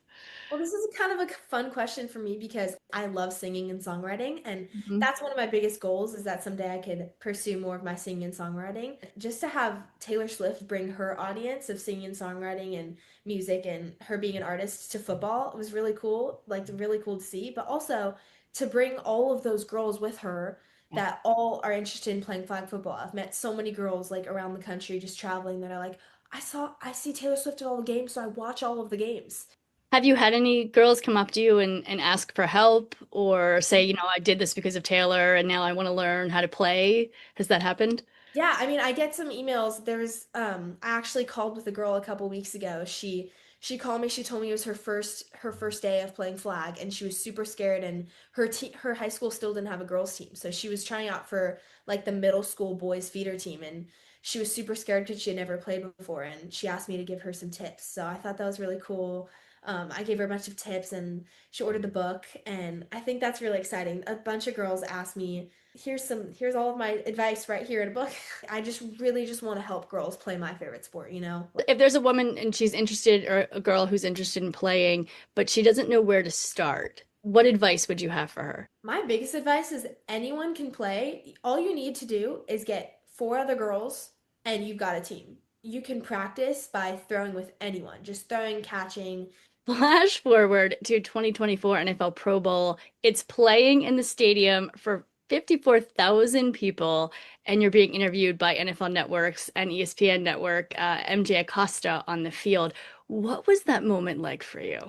Well, this is kind of a fun question for me because I love singing and songwriting, and that's one of my biggest goals is that someday I could pursue more of my singing and songwriting. Just to have Taylor Swift bring her audience of singing and songwriting and music and her being an artist to football was really cool, really cool to see, but also to bring all of those girls with her that all are interested in playing flag football. I've met so many girls like around the country just traveling that are like, I see Taylor Swift at all the games, so I watch all of the games. Have you had any girls come up to you and ask for help or say, I did this because of Taylor and now I want to learn how to play? Has that happened? Yeah, I mean, I get some emails. I actually called with a girl a couple weeks ago. She called me. She told me it was her first day of playing flag, and she was super scared. And her high school still didn't have a girls team, so she was trying out for like the middle school boys feeder team, and she was super scared because she had never played before. And she asked me to give her some tips, so I thought that was really cool. I gave her a bunch of tips and she ordered the book, and I think that's really exciting. A bunch of girls asked me, here's all of my advice right here in a book. I just really just want to help girls play my favorite sport, If there's a woman and she's interested, or a girl who's interested in playing, but she doesn't know where to start, what advice would you have for her? My biggest advice is anyone can play. All you need to do is get 4 other girls and you've got a team. You can practice by throwing with anyone, just throwing, catching. Flash forward to 2024 NFL Pro Bowl. It's playing in the stadium for 54,000 people, and you're being interviewed by NFL Networks and ESPN Network, MJ Acosta on the field. What was that moment like for you?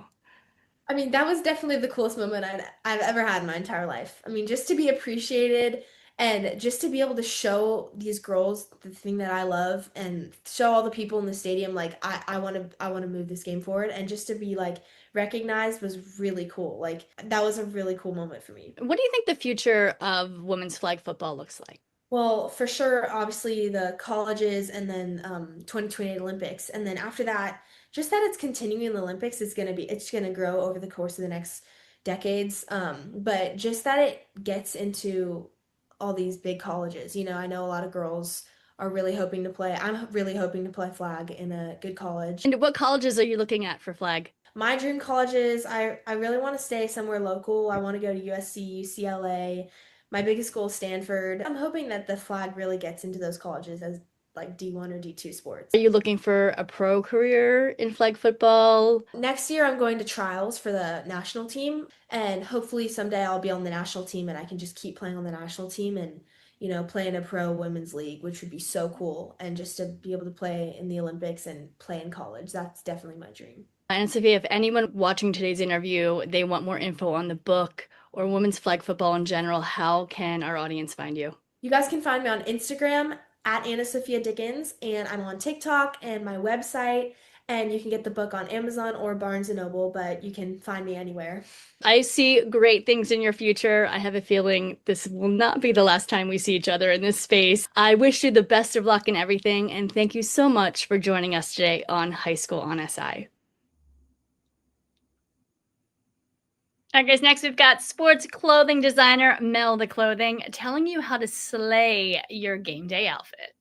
I mean, that was definitely the coolest moment I've ever had in my entire life. I mean, just to be appreciated and just to be able to show these girls the thing that I love and show all the people in the stadium, like, I want to move this game forward, and just to be like recognized was really cool. Like, that was a really cool moment for me. What do you think the future of women's flag football looks like? Well, for sure, obviously the colleges, and then 2028 Olympics. And then after that, just that it's continuing in the Olympics, it's going to grow over the course of the next decades. But just that it gets into all these big colleges. I know a lot of girls are really hoping to play. I'm really hoping to play flag in a good college. And what colleges are you looking at for flag? My dream colleges, I really want to stay somewhere local. I want to go to USC, UCLA. My biggest goal is Stanford. I'm hoping that the flag really gets into those colleges as like D1 or D2 sports. Are you looking for a pro career in flag football? Next year, I'm going to trials for the national team, and hopefully someday I'll be on the national team and I can just keep playing on the national team and, play in a pro women's league, which would be so cool. And just to be able to play in the Olympics and play in college, that's definitely my dream. And Sophia, if anyone watching today's interview, they want more info on the book or women's flag football in general, how can our audience find you? You guys can find me on Instagram at Anna Sophia Dickens, and I'm on TikTok and my website, and you can get the book on Amazon or Barnes & Noble, but you can find me anywhere. I see great things in your future. I have a feeling this will not be the last time we see each other in this space. I wish you the best of luck in everything, and thank you so much for joining us today on High School on SI. All right, guys, next we've got sports clothing designer Mel the Clothing telling you how to slay your game day outfit.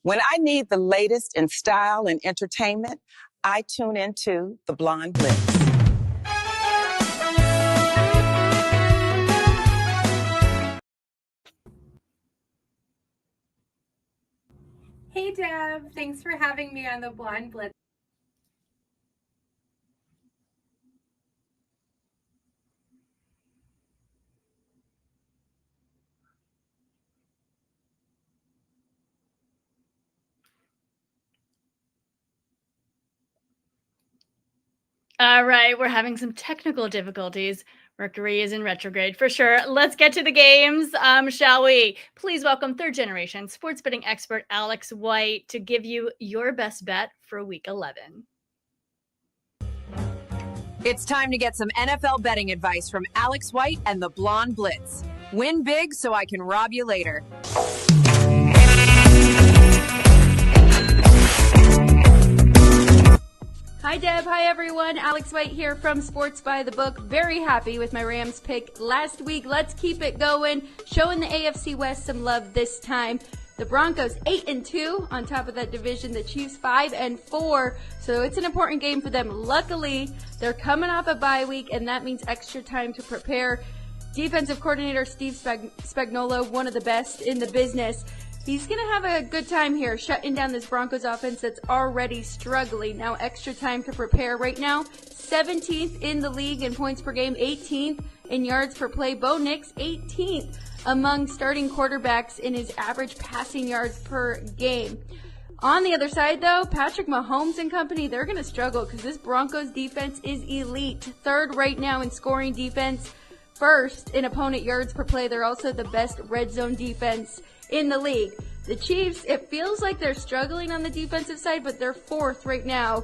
When I need the latest in style and entertainment, I tune into the Blonde Blitz. Hey Deb, thanks for having me on the Blonde Blitz. All right, we're having some technical difficulties. Mercury is in retrograde for sure. Let's get to the games, shall we? Please welcome third-generation sports betting expert Alex White to give you your best bet for Week 11. It's time to get some NFL betting advice from Alex White and the Blonde Blitz. Win big so I can rob you later. Hi Deb, hi everyone. Alex White here from Sports by the Book. Very happy with my Rams pick last week. Let's keep it going. Showing the AFC West some love this time. The Broncos 8-2 on top of that division. The Chiefs 5-4. So it's an important game for them. Luckily, they're coming off a bye week, and that means extra time to prepare. Defensive coordinator Steve Spagnuolo, one of the best in the business. He's going to have a good time here shutting down this Broncos offense that's already struggling. Now extra time to prepare. Right now, 17th in the league in points per game, 18th in yards per play. Bo Nix, 18th among starting quarterbacks in his average passing yards per game. On the other side, though, Patrick Mahomes and company, they're going to struggle because this Broncos defense is elite. Third right now in scoring defense. First in opponent yards per play. They're also the best red zone defense in the league. The Chiefs, it feels like they're struggling on the defensive side, but they're fourth right now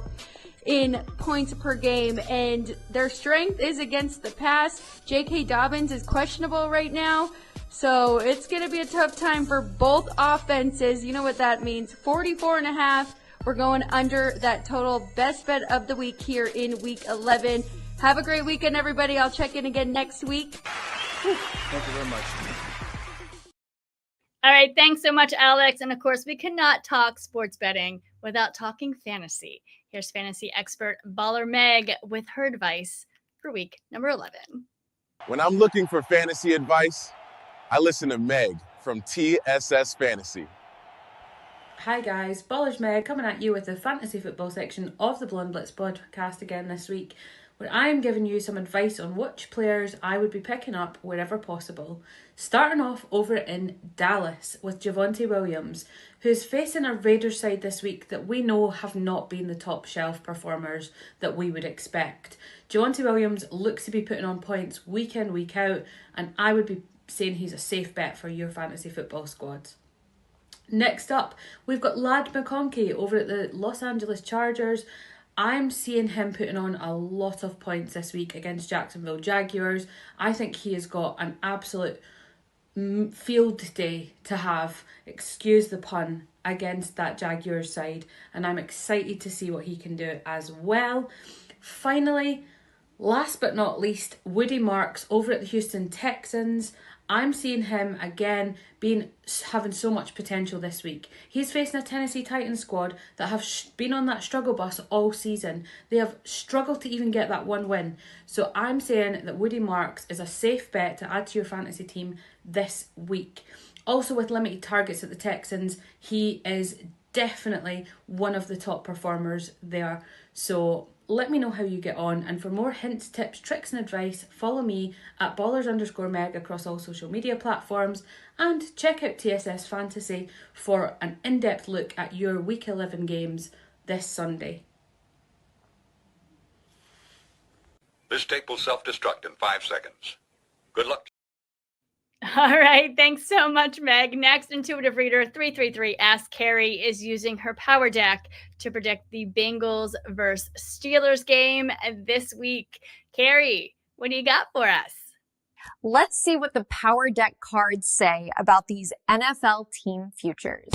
in points per game, and their strength is against the pass. J.K. Dobbins is questionable right now, so it's going to be a tough time for both offenses. You know what that means. 44.5. We're going under that total. Best bet of the week here in Week 11. Have a great weekend, everybody. I'll check in again next week. Thank you very much. All right, thanks so much, Alex. And of course, we cannot talk sports betting without talking fantasy. Here's fantasy expert Baller Meg with her advice for week number 11. When I'm looking for fantasy advice, I listen to Meg from TSS Fantasy. Hi guys, Ballers Meg coming at you with the fantasy football section of the Blonde Blitz podcast again this week, where I'm giving you some advice on which players I would be picking up wherever possible. Starting off over in Dallas with Javonte Williams, who's facing a Raiders side this week that we know have not been the top shelf performers that we would expect. Javonte Williams looks to be putting on points week in, week out, and I would be saying he's a safe bet for your fantasy football squad. Next up, we've got Lad McConkey over at the Los Angeles Chargers. I'm seeing him putting on a lot of points this week against Jacksonville Jaguars. I think he has got an absolute field day to have, excuse the pun, against that Jaguars side, and I'm excited to see what he can do as well. Finally, last but not least, Woody Marks over at the Houston Texans. I'm seeing him again having so much potential this week. He's facing a Tennessee Titans squad that have been on that struggle bus all season. They have struggled to even get that one win. So I'm saying that Woody Marks is a safe bet to add to your fantasy team this week. Also, with limited targets at the Texans, he is definitely one of the top performers there. So let me know how you get on, and for more hints, tips, tricks and advice, follow me at ballers_meg across all social media platforms, and check out TSS Fantasy for an in-depth look at your Week 11 games this Sunday. This tape will self-destruct in 5 seconds. Good luck. All right, thanks so much, Meg. Next, Intuitive Reader 333 Ask Carrie is using her power deck to predict the Bengals versus Steelers game this week. Carrie, what do you got for us? Let's see what the power deck cards say about these NFL team futures.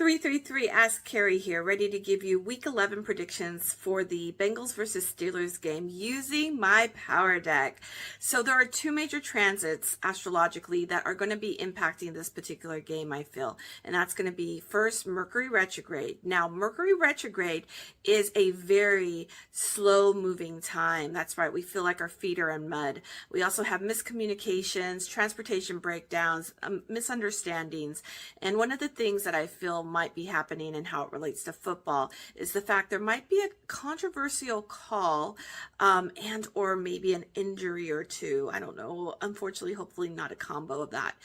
333 Ask Carrie here, ready to give you Week 11 predictions for the Bengals versus Steelers game using my power deck. So there are two major transits astrologically that are going to be impacting this particular game, I feel. And that's going to be first Mercury retrograde. Now, Mercury retrograde is a very slow moving time. That's right. We feel like our feet are in mud. We also have miscommunications, transportation breakdowns, misunderstandings. And one of the things that I feel might be happening and how it relates to football is the fact there might be a controversial call and or maybe an injury or two. I don't know. Unfortunately, hopefully not a combo of that.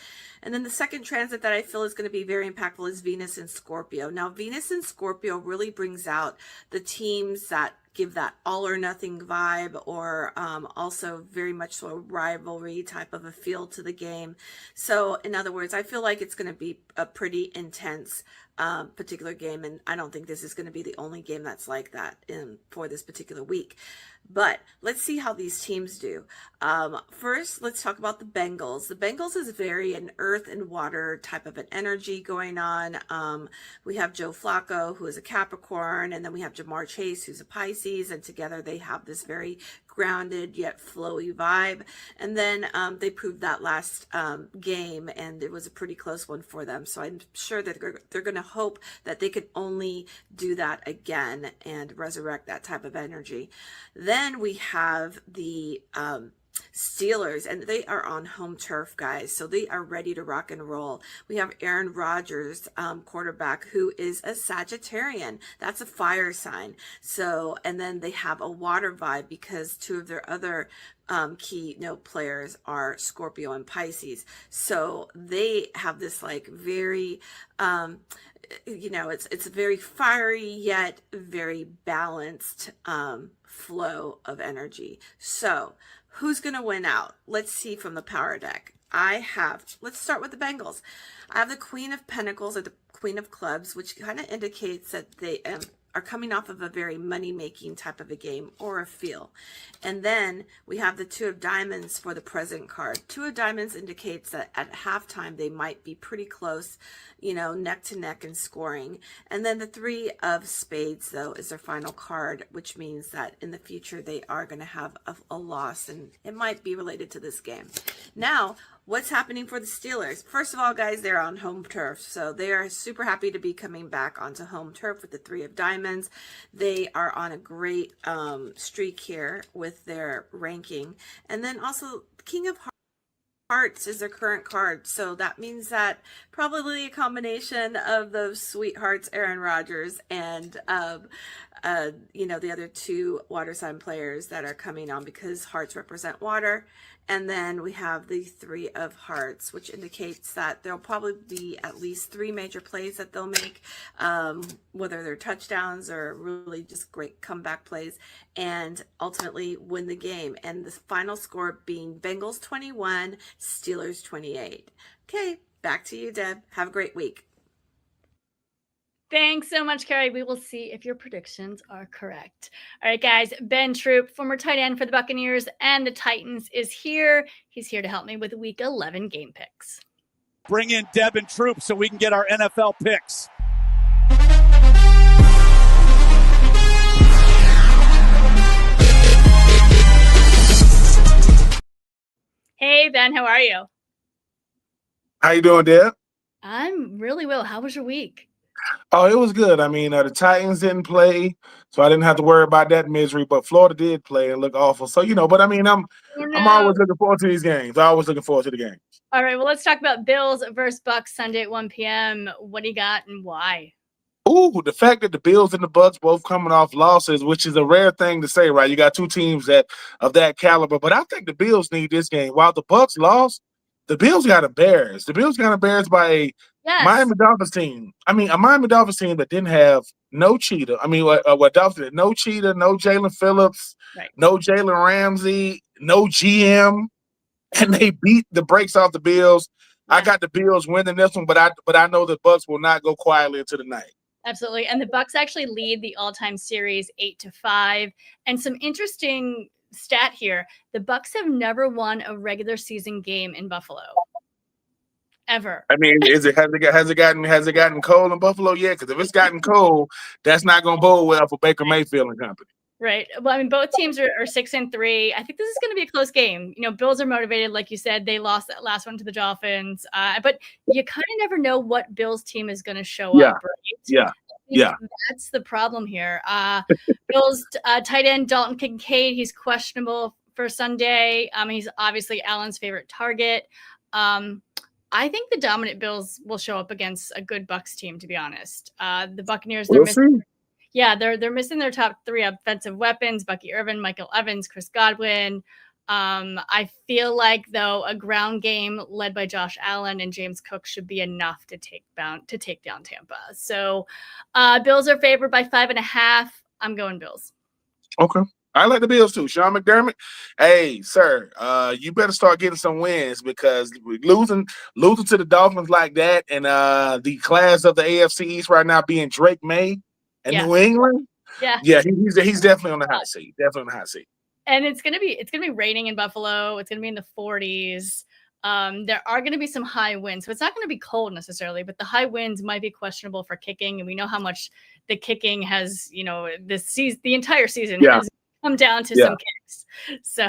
And then the second transit that I feel is going to be very impactful is Venus and Scorpio. Now, Venus and Scorpio really brings out the teams that give that all or nothing vibe, or also very much so a rivalry type of a feel to the game. So in other words, I feel like it's going to be a pretty intense particular game, and I don't think this is going to be the only game that's like that for this particular week. But let's see how these teams do. First, let's talk about the Bengals. The Bengals is very an earth and water type of an energy going on. We have Joe Flacco, who is a Capricorn, and then we have Jamar Chase, who's a Pisces, and together they have this very grounded yet flowy vibe. And then they proved that last game, and it was a pretty close one for them. So I'm sure that they're going to hope that they could only do that again and resurrect that type of energy. Then we have the Steelers, and they are on home turf, guys, so they are ready to rock and roll. We have Aaron Rodgers, quarterback, who is a Sagittarian. That's a fire sign. So, and then they have a water vibe because two of their other key players are Scorpio and Pisces. So they have this like very it's a very fiery yet very balanced flow of energy. So who's going to win out? Let's see from the power deck. Let's start with the Bengals. I have the Queen of Pentacles, or the Queen of Clubs, which kind of indicates that they are coming off of a very money-making type of a game or a feel. And then we have the Two of Diamonds for the present card. Two of Diamonds indicates that at halftime they might be pretty close, neck to neck in scoring. And then the Three of Spades, though, is their final card, which means that in the future they are going to have a loss, and it might be related to this game. Now, what's happening for the Steelers? First of all, guys, they're on home turf, so they are super happy to be coming back onto home turf with the Three of Diamonds. They are on a great streak here with their ranking. And then also, King of Hearts is their current card, so that means that probably a combination of those sweethearts, Aaron Rodgers, and the other two water sign players that are coming on, because hearts represent water. And then we have the Three of Hearts, which indicates that there'll probably be at least 3 major plays that they'll make, whether they're touchdowns or really just great comeback plays, and ultimately win the game. And the final score being Bengals 21, Steelers 28. Okay, back to you, Deb. Have a great week. Thanks so much, Carrie. We will see if your predictions are correct. All right, guys. Ben Troupe, former tight end for the Buccaneers and the Titans, is here. He's here to help me with Week 11 game picks. Bring in Deb and Troupe so we can get our NFL picks. Hey, Ben. How are you? How you doing, Deb? I'm really well. How was your week? Oh, it was good. I mean, the Titans didn't play, so I didn't have to worry about that misery. But Florida did play and look awful. So, but I mean, I'm always looking forward to these games. I'm always looking forward to the games. All right. Well, let's talk about Bills versus Bucks Sunday at 1 p.m. What do you got and why? Ooh, the fact that the Bills and the Bucks both coming off losses, which is a rare thing to say, right? You got two teams of that caliber, but I think the Bills need this game. While the Bucks lost, the Bills got embarrassed. The Bills got embarrassed by a Miami Dolphins team. I mean, a Miami Dolphins team that didn't have no Cheetah. I mean, what Dolphins? No Cheetah, no Jalen Phillips, no Jalen Ramsey, no GM, and they beat the brakes off the Bills. Yeah. I got the Bills winning this one, but I know the Bucks will not go quietly into the night. Absolutely, and the Bucks actually lead the all-time series 8-5. And some interesting stat here: the Bucks have never won a regular season game in Buffalo. ever. I mean, has it gotten cold in Buffalo yet? Because if it's gotten cold, that's not going to bode well for Baker Mayfield and company. Right. Well, I mean, both teams are 6-3. I think this is going to be a close game. Bills are motivated, like you said. They lost that last one to the Dolphins, but you kind of never know what Bills team is going to show up. Right? Yeah. That's the problem here. Bills tight end Dalton Kincaid. He's questionable for Sunday. He's obviously Allen's favorite target. I think the dominant Bills will show up against a good Bucs team. To be honest, the Buccaneers they're missing. Yeah, they're missing their top 3 offensive weapons: Bucky Irvin, Michael Evans, Chris Godwin. I feel like though a ground game led by Josh Allen and James Cook should be enough to take down Tampa. So, Bills are favored by 5.5. I'm going Bills. Okay. I like the Bills too. Sean McDermott, hey, sir, you better start getting some wins because losing to the Dolphins like that and the class of the AFC East right now being Drake May and New England. Yeah, he's definitely on the hot seat. Definitely on the hot seat. And it's gonna be raining in Buffalo. It's gonna be in the 40s. There are going to be some high winds, so it's not going to be cold necessarily, but the high winds might be questionable for kicking, and we know how much the kicking has, the entire season has come down to some kicks. So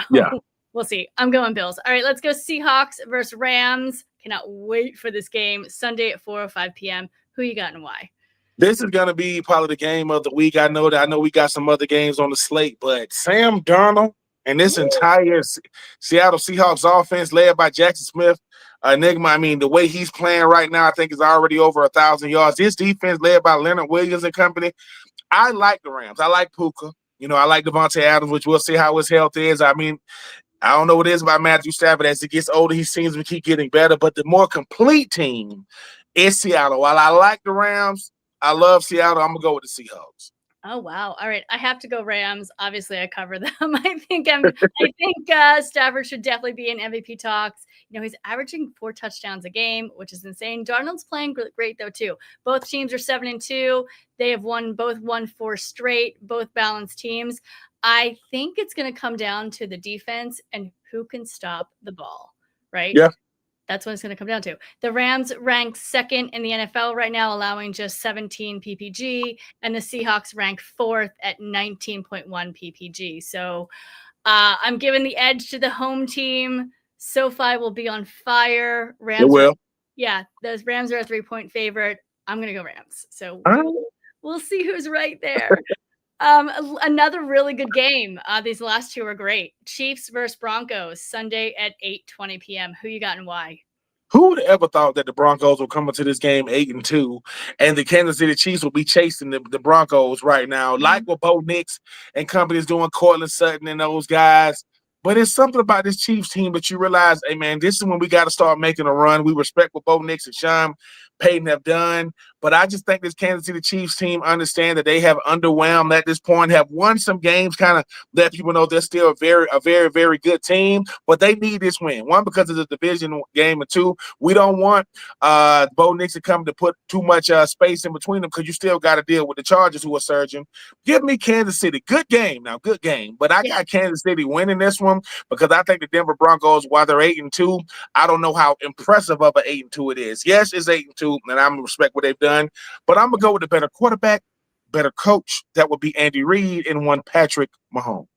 we'll see. I'm going Bills. All right, let's go Seahawks versus Rams. Cannot wait for this game Sunday at 4:05 p.m. Who you got and why? This is going to be probably the game of the week. I know we got some other games on the slate, but Sam Darnold and this entire Seattle Seahawks offense led by Jackson Smith, Enigma, I mean, the way he's playing right now, I think is already over 1,000 yards. This defense led by Leonard Williams and company. I like the Rams. I like Puka. I like Devontae Adams, which we'll see how his health is. I mean, I don't know what it is about Matthew Stafford. As he gets older, he seems to keep getting better. But the more complete team is Seattle. While I like the Rams, I love Seattle. I'm going to go with the Seahawks. Oh, wow. All right. I have to go Rams. Obviously, I cover them. I think Stafford should definitely be in MVP talks. He's averaging 4 touchdowns a game, which is insane. Darnold's playing great, though, too. Both teams are 7-2. They have both won 4 straight, both balanced teams. I think it's going to come down to the defense and who can stop the ball, right? Yeah. That's what it's going to come down to. The Rams rank 2nd in the NFL right now, allowing just 17 PPG, and the Seahawks rank 4th at 19.1 PPG. So I'm giving the edge to the home team. SoFi will be on fire. Rams. It will. Those Rams are a 3-point favorite. I'm going to go Rams. So we'll see who's right there. Another really good game. These last 2 are great. Chiefs versus Broncos, Sunday at 8:20 p.m. Who you got and why? Who would ever thought that the Broncos would come into this game 8-2 and the Kansas City Chiefs will be chasing the Broncos right now, like what Bo Nix and company is doing, Cortland Sutton and those guys. But it's something about this Chiefs team that you realize, hey, man, this is when we got to start making a run. We respect what Bo Nix and Sean Payton have done. But I just think this Kansas City Chiefs team understand that they have underwhelmed at this point, have won some games, kind of let people know they're still a very, very good team. But they need this win. 1, because it's a division game, and 2, we don't want Bo Nix to come to put too much space in between them because you still got to deal with the Chargers who are surging. Give me Kansas City. Good game now, good game. But I got Kansas City winning this one because I think the Denver Broncos, while they're 8-2, I don't know how impressive of an 8-2 it is. Yes, it's 8-2, and I'm going to respect what they've done. But I'm going to go with a better quarterback, better coach. That would be Andy Reid and one Patrick Mahomes.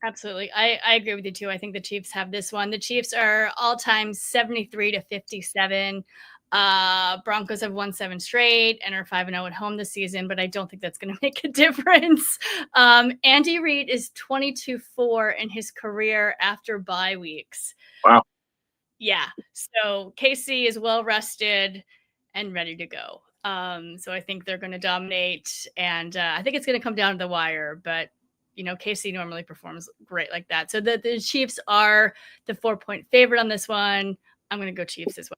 Absolutely. I agree with you, too. I think the Chiefs have this one. The Chiefs are all-time 73-57. Broncos have won 7 straight and are 5-0 at home this season, but I don't think that's going to make a difference. Andy Reid is 22-4 in his career after bye weeks. Wow. Yeah. So KC is well rested and ready to go. So I think they're going to dominate, and I think it's going to come down to the wire, but KC normally performs great like that. So the Chiefs are the 4-point favorite on this one. I'm going to go Chiefs as well.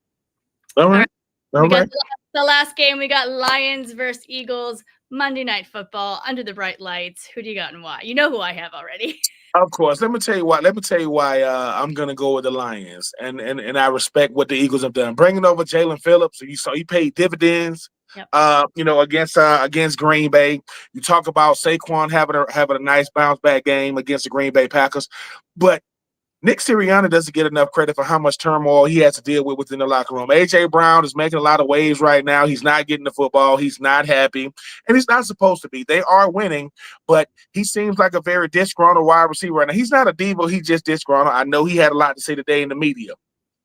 All right. We got the last game. We got Lions versus Eagles, Monday Night Football, under the bright lights. Who do you got and why? You know who I have already. Of course. Let me tell you why I'm going to go with the Lions. And I respect what the Eagles have done. Bringing over Jalen Phillips, you saw he paid dividends, against Green Bay. You talk about Saquon having a nice bounce back game against the Green Bay Packers. But Nick Sirianni doesn't get enough credit for how much turmoil he has to deal with within the locker room. A.J. Brown is making a lot of waves right now. He's not getting the football. He's not happy, and he's not supposed to be. They are winning, but he seems like a very disgruntled wide receiver right now. He's not a diva. He's just disgruntled. I know he had a lot to say today in the media.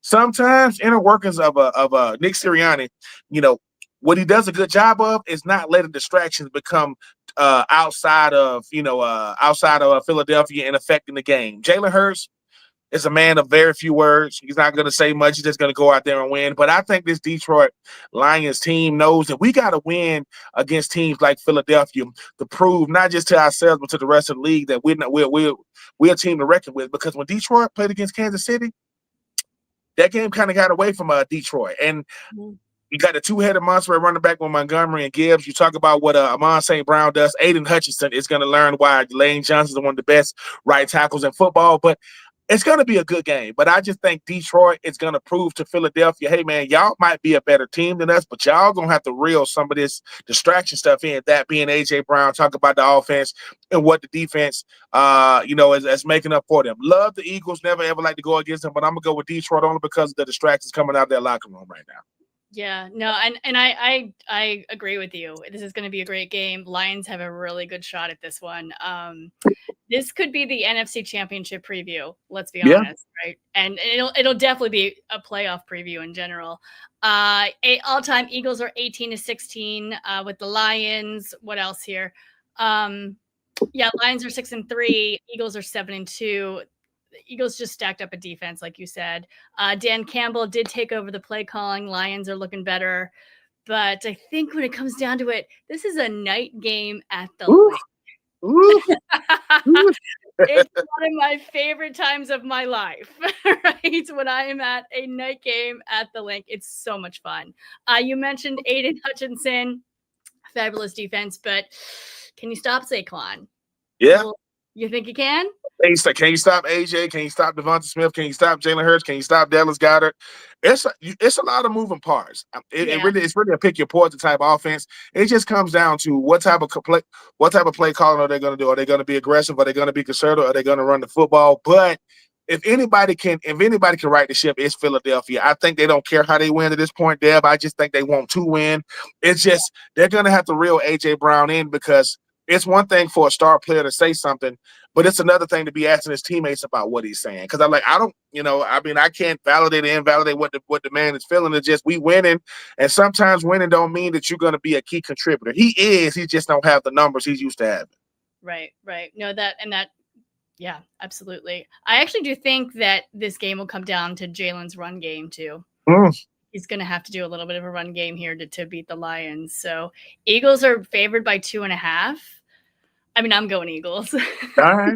Sometimes inner workings of a Nick Sirianni, what he does a good job of is not letting distractions become outside of Philadelphia and affecting the game. Jalen Hurts is a man of very few words. He's not going to say much. He's just going to go out there and win. But I think this Detroit Lions team knows that we got to win against teams like Philadelphia to prove not just to ourselves but to the rest of the league that we're a team to reckon with. Because when Detroit played against Kansas City, that game kind of got away from Detroit. And you got a two-headed monster at running back with Montgomery and Gibbs. You talk about what Amon St. Brown does. Aiden Hutchinson is going to learn why Lane Johnson is one of the best right tackles in football. But it's going to be a good game. But I just think Detroit is going to prove to Philadelphia, hey, man, y'all might be a better team than us, but y'all going to have to reel some of this distraction stuff in, that being A.J. Brown, talk about the offense and what the defense, is making up for them. Love the Eagles, never ever like to go against them, but I'm going to go with Detroit only because of the distractions coming out of their locker room right now. Yeah, no, and I agree with you. This is going to be a great game. Lions have a really good shot at this one. This could be the NFC Championship preview. Let's be honest, right? And it'll definitely be a playoff preview in general. All-time Eagles are 18-16 with the Lions. What else here? Lions are 6-3. Eagles are 7-2. The Eagles just stacked up a defense, like you said. Dan Campbell did take over the play calling. Lions are looking better. But I think when it comes down to it, this is a night game at the lake. It's one of my favorite times of my life, right? When I am at a night game at the link. It's so much fun. You mentioned Aiden Hutchinson, fabulous defense, but can you stop Saquon? Yeah. You think you can? Can you stop AJ? Can you stop Devonta Smith? Can you stop Jalen Hurts? Can you stop Dallas Goedert? It's a lot of moving parts. It's really a pick your poison type offense. It just comes down to what type of play calling are they going to do? Are they going to be aggressive? Are they going to be conservative? Are they going to run the football? But if anybody can right the ship, it's Philadelphia. I think they don't care how they win at this point, Deb. I just think they want to win. It's just they're going to have to reel AJ Brown in because it's one thing for a star player to say something, but it's another thing to be asking his teammates about what he's saying. Because I can't validate or invalidate what the man is feeling. It's just we winning, and sometimes winning don't mean that you're going to be a key contributor. He just don't have the numbers he's used to having. Right. No, yeah, absolutely. I actually do think that this game will come down to Jalen's run game too. He's going to have to do a little bit of a run game here to beat the Lions. So Eagles are favored by 2.5. I mean, I'm going Eagles. All right.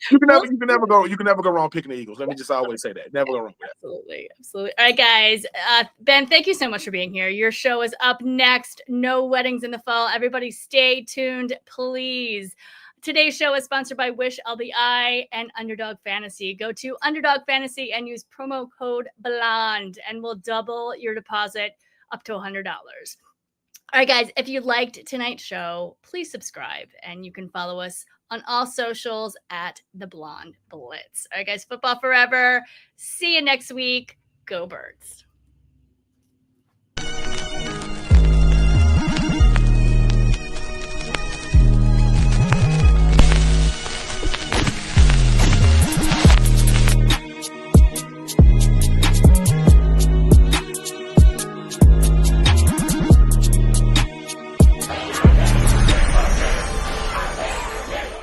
You can never go wrong picking the Eagles. Let me just always say that. Never go wrong with that. Absolutely. All right, guys. Ben, thank you so much for being here. Your show is up next. No weddings in the fall. Everybody stay tuned, please. Today's show is sponsored by Wish LBI and Underdog Fantasy. Go to Underdog Fantasy and use promo code BLONDE and we'll double your deposit up to $100. All right, guys, if you liked tonight's show, please subscribe, and you can follow us on all socials at The Blonde Blitz. All right, guys, football forever. See you next week. Go Birds.